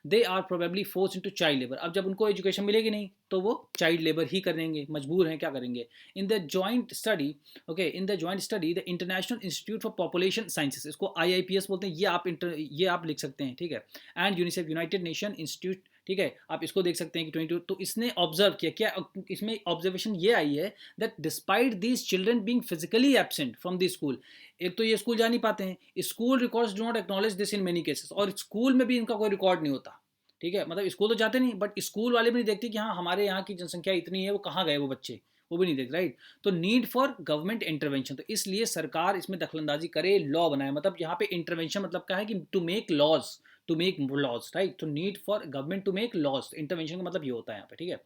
they are probably force into child labour. अब जब उनको एजुकेशन मिलेगी नहीं तो वो चाइल्ड लेबर ही करेंगे, मजबूर हैं, क्या करेंगे। In the joint study, okay, in the joint study the international institute for population sciences, इसको IIPS बोलते हैं, ये आप लिख सकते हैं। ठीक है, and UNICEF United nation institute, ठीक है, आप इसको देख सकते हैं कि 22, तो इसने ऑब्जर्व किया क्या, इसमें ऑब्जर्वेशन ये आई है that despite these children being physically absent from the school, एक तो ये स्कूल जा नहीं पाते हैं, school records do not acknowledge this in many cases, और स्कूल में भी इनका कोई रिकॉर्ड नहीं होता। ठीक है, मतलब स्कूल तो जाते नहीं, बट स्कूल वाले भी नहीं देखते कि हाँ हमारे यहाँ की जनसंख्या इतनी है, वो कहाँ गए वो बच्चे, वो भी नहीं देख, राइट। तो नीड फॉर गवर्नमेंट इंटरवेंशन, तो इसलिए सरकार इसमें दखलंदाजी करे, लॉ बनाए, मतलब यहाँ पे इंटरवेंशन मतलब क्या है कि to make laws, to make laws, right. तो need for government to make laws, intervention का मतलब ये होता है यहाँ पे। ठीक है,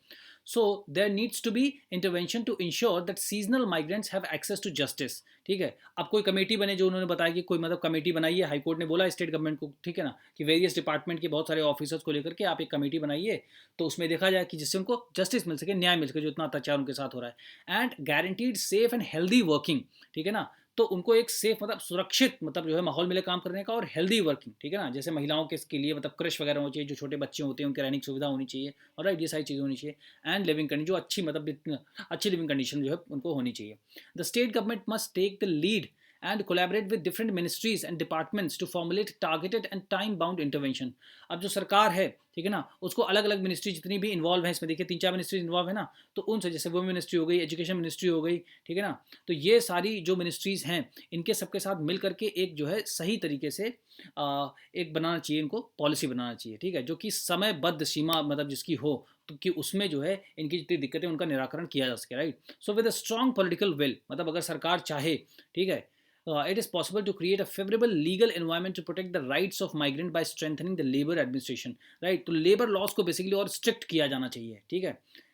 so there needs to be intervention to ensure that seasonal migrants have access to justice. ठीक है, अब कोई कमेटी बने, जो उन्होंने बताया कि कोई मतलब कमेटी बनाइए, हाईकोर्ट ने बोला स्टेट गवर्नमेंट को, ठीक है ना, कि वेरियस डिपार्टमेंट के बहुत सारे ऑफिसर्स को लेकर के आप एक कमेटी बनाइए, तो उसमें देखा जाए कि जिससे उनको जस्टिस मिल सके, न्याय मिल सके, जो इतना अत्याचार उनके साथ हो रहा है, and guaranteed safe and healthy working. ठीक है ना, तो उनको एक सेफ मतलब सुरक्षित मतलब जो है माहौल मिले काम करने का, और हेल्दी वर्किंग, ठीक है ना, जैसे महिलाओं के लिए मतलब क्रश वगैरह होनी चाहिए, जो छोटे बच्चे होते हैं उनके रहने की सुविधा होनी चाहिए, और राइट, ये सारी चीज़ें होनी चाहिए, एंड लिविंग कंडीशन, जो अच्छी मतलब अच्छी लिविंग कंडीशन जो है उनको होनी चाहिए। The state government must take the lead and collaborate with different ministries and departments to formulate targeted and time bound intervention। अब जो सरकार है, ठीक है ना, उसको अलग अलग मिनिस्ट्री जितनी भी इन्वॉल्व है, इसमें देखिए 3-4 मिनिस्ट्री इन्वॉल्व है ना, तो उनसे जैसे वुमेन मिनिस्ट्री हो गई, एजुकेशन मिनिस्ट्री हो गई, ठीक है ना, तो ये सारी जो मिनिस्ट्रीज़ हैं, इनके सबके साथ मिल करके एक जो है सही तरीके से एक बनाना चाहिए, इनको पॉलिसी बनाना चाहिए। ठीक है, जो कि समयबद्ध सीमा मतलब जिसकी हो, तो कि उसमें जो है इनकी जितनी दिक्कतें उनका निराकरण किया जा सके, right. So with a strong political will, मतलब अगर सरकार चाहे, ठीक है, it is possible to create a favorable legal environment to protect the rights of migrant by strengthening the labor administration, right। तो लेबर लॉज को बेसिकली और स्ट्रिक्ट किया जाना चाहिए। ठीक है,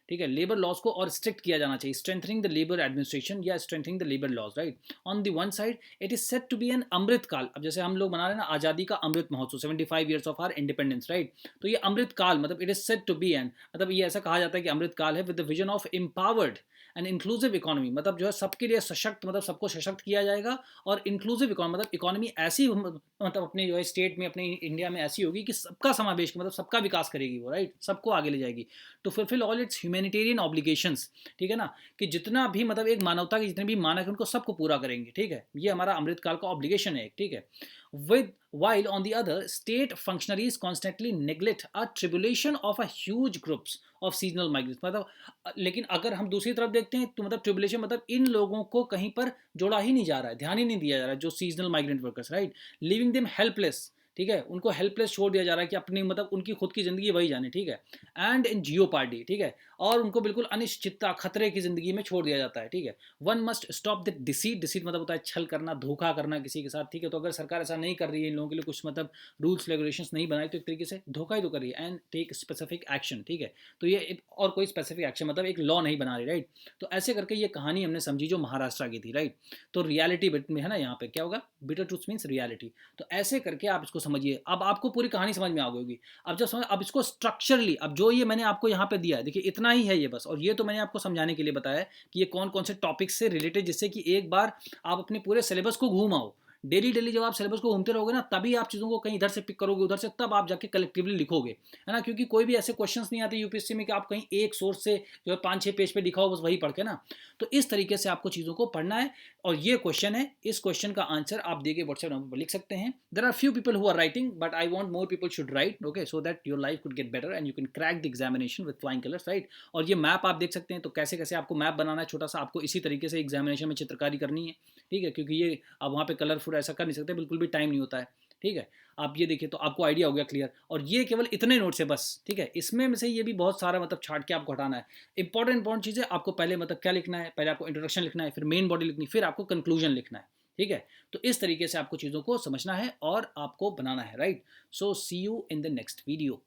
ठीक है, लेबर लॉज को और स्ट्रिक्ट किया जाना चाहिए, स्ट्रेंथनिंग द लेबर एडमिनिस्ट्रेशन या strengthening the labour laws, right. On the one side it is set to be an Amrit Kaal, अब जैसे हम लोग मना रहे हैं ना आज़ादी का Amrit Mahotsav, 75 years of our independence, right. तो ये अमृत काल मतलब it is set to be an, मतलब ये ऐसा कहा जाता है कि अमृत काल है with the vision of empowered and inclusive economy, मतलब जो है सबके लिए सशक्त, मतलब सबको सशक्त किया जाएगा, और इंक्लूसिव इकोनॉमी मतलब इकोनॉमी ऐसी मतलब अपने जो है स्टेट में, अपने इंडिया में ऐसी होगी कि सबका समावेश, मतलब सबका विकास करेगी वो, राइट, सबको आगे ले जाएगी, to fulfil all its humanitarian obligations. ठीक है ना, कि जितना भी मतलब एक मानवता के जितने भी मानक हैं उनको सबको पूरा करेंगे। ठीक है, ये हमारा अमृतकाल का ऑब्लिगेशन है, ठीक है। With while on the other state functionaries constantly neglect a tribulation of a huge groups of seasonal migrants, मतलब लेकिन अगर हम दूसरी तरफ देखते हैं तो मतलब ट्रिबुलेशन मतलब इन लोगों को कहीं पर जोड़ा ही नहीं जा रहा है, ध्यान ही नहीं दिया जा रहा है, जो seasonal migrant workers, right, living them helpless, ठीक है, उनको हेल्पलेस छोड़ दिया जा रहा है कि अपनी मतलब उनकी खुद की ज़िंदगी वही जाने, ठीक है, एंड इन जियोपार्डी, ठीक है, और उनको बिल्कुल अनिश्चितता खतरे की ज़िंदगी में छोड़ दिया जाता है, ठीक है। One must stop the deceit, deceit मतलब होता है छल करना, धोखा करना किसी के साथ, ठीक है। तो अगर सरकार ऐसा नहीं कर रही है, इन लोगों के लिए कुछ मतलब रूल्स रेगुलेशंस नहीं बनाए, तो एक तरीके से धोखा ही तो कर रही है, एंड टेक स्पेसिफिक एक्शन, ठीक है। तो ये और कोई स्पेसिफिक एक्शन मतलब एक लॉ नहीं बना रही, राइट। तो ऐसे करके ये कहानी हमने समझी जो महाराष्ट्र की थी, राइट। तो रियलिटी बिट में है ना, यहाँ पे क्या होगा, बिटर ट्रूथ मीन्स रियलिटी। तो ऐसे करके आप इसको समझिए, अब आपको पूरी कहानी समझ में आ गई होगी। अब जब समझ, अब इसको स्ट्रक्चरली, अब जो ये मैंने आपको यहाँ पे दिया है, देखिए इतना ही है ये बस, और ये तो मैंने आपको समझाने के लिए बताया है कि ये कौन कौन से टॉपिक्स से रिलेटेड, जिससे कि एक बार आप अपने पूरे सिलेबस को घूम आओ। डेली डेली जब आप सिलेबस को घूमते रहोगे ना, तभी आप चीज़ों को कहीं इधर से पिक करोगे, उधर से, तब आप जाके कलेक्टिवली लिखोगे, है ना। क्योंकि कोई भी ऐसे क्वेश्चंस नहीं आते यूपीएससी में कि आप कहीं एक सोर्स से जो है 5-6 पेज पे लिखा हो बस वही पढ़ के ना। तो इस तरीके से आपको चीज़ों को पढ़ना है। और ये क्वेश्चन है, इस क्वेश्चन का आंसर आप देके व्हाट्सएप नंबर पर लिख सकते हैं। There are few people who are writing, but I want more people should write, okay, so that your life could get better and you can crack the examination with flying colours, right. और ये मैप आप देख सकते हैं, तो कैसे कैसे आपको मैप बनाना है छोटा सा, आपको इसी तरीके से एग्जामिनेशन में चित्रकारी करनी है, ठीक है। क्योंकि ये आप वहाँ पे कलरफुल ऐसा कर नहीं सकते, बिल्कुल भी टाइम नहीं होता है, ठीक है। आप ये देखिए, तो आपको आइडिया हो गया क्लियर। और ये केवल इतने नोट्स है बस, ठीक है। इसमें में से ये भी बहुत सारा मतलब छाट के आपको हटाना है। इंपॉर्टेंट चीज़ें आपको पहले मतलब क्या लिखना है, पहले आपको इंट्रोडक्शन लिखना है, फिर मेन बॉडी लिखनी, फिर आपको कंक्लूजन लिखना है, ठीक है। तो इस तरीके से आपको चीज़ों को समझना है और आपको बनाना है, right. So see you in the next video.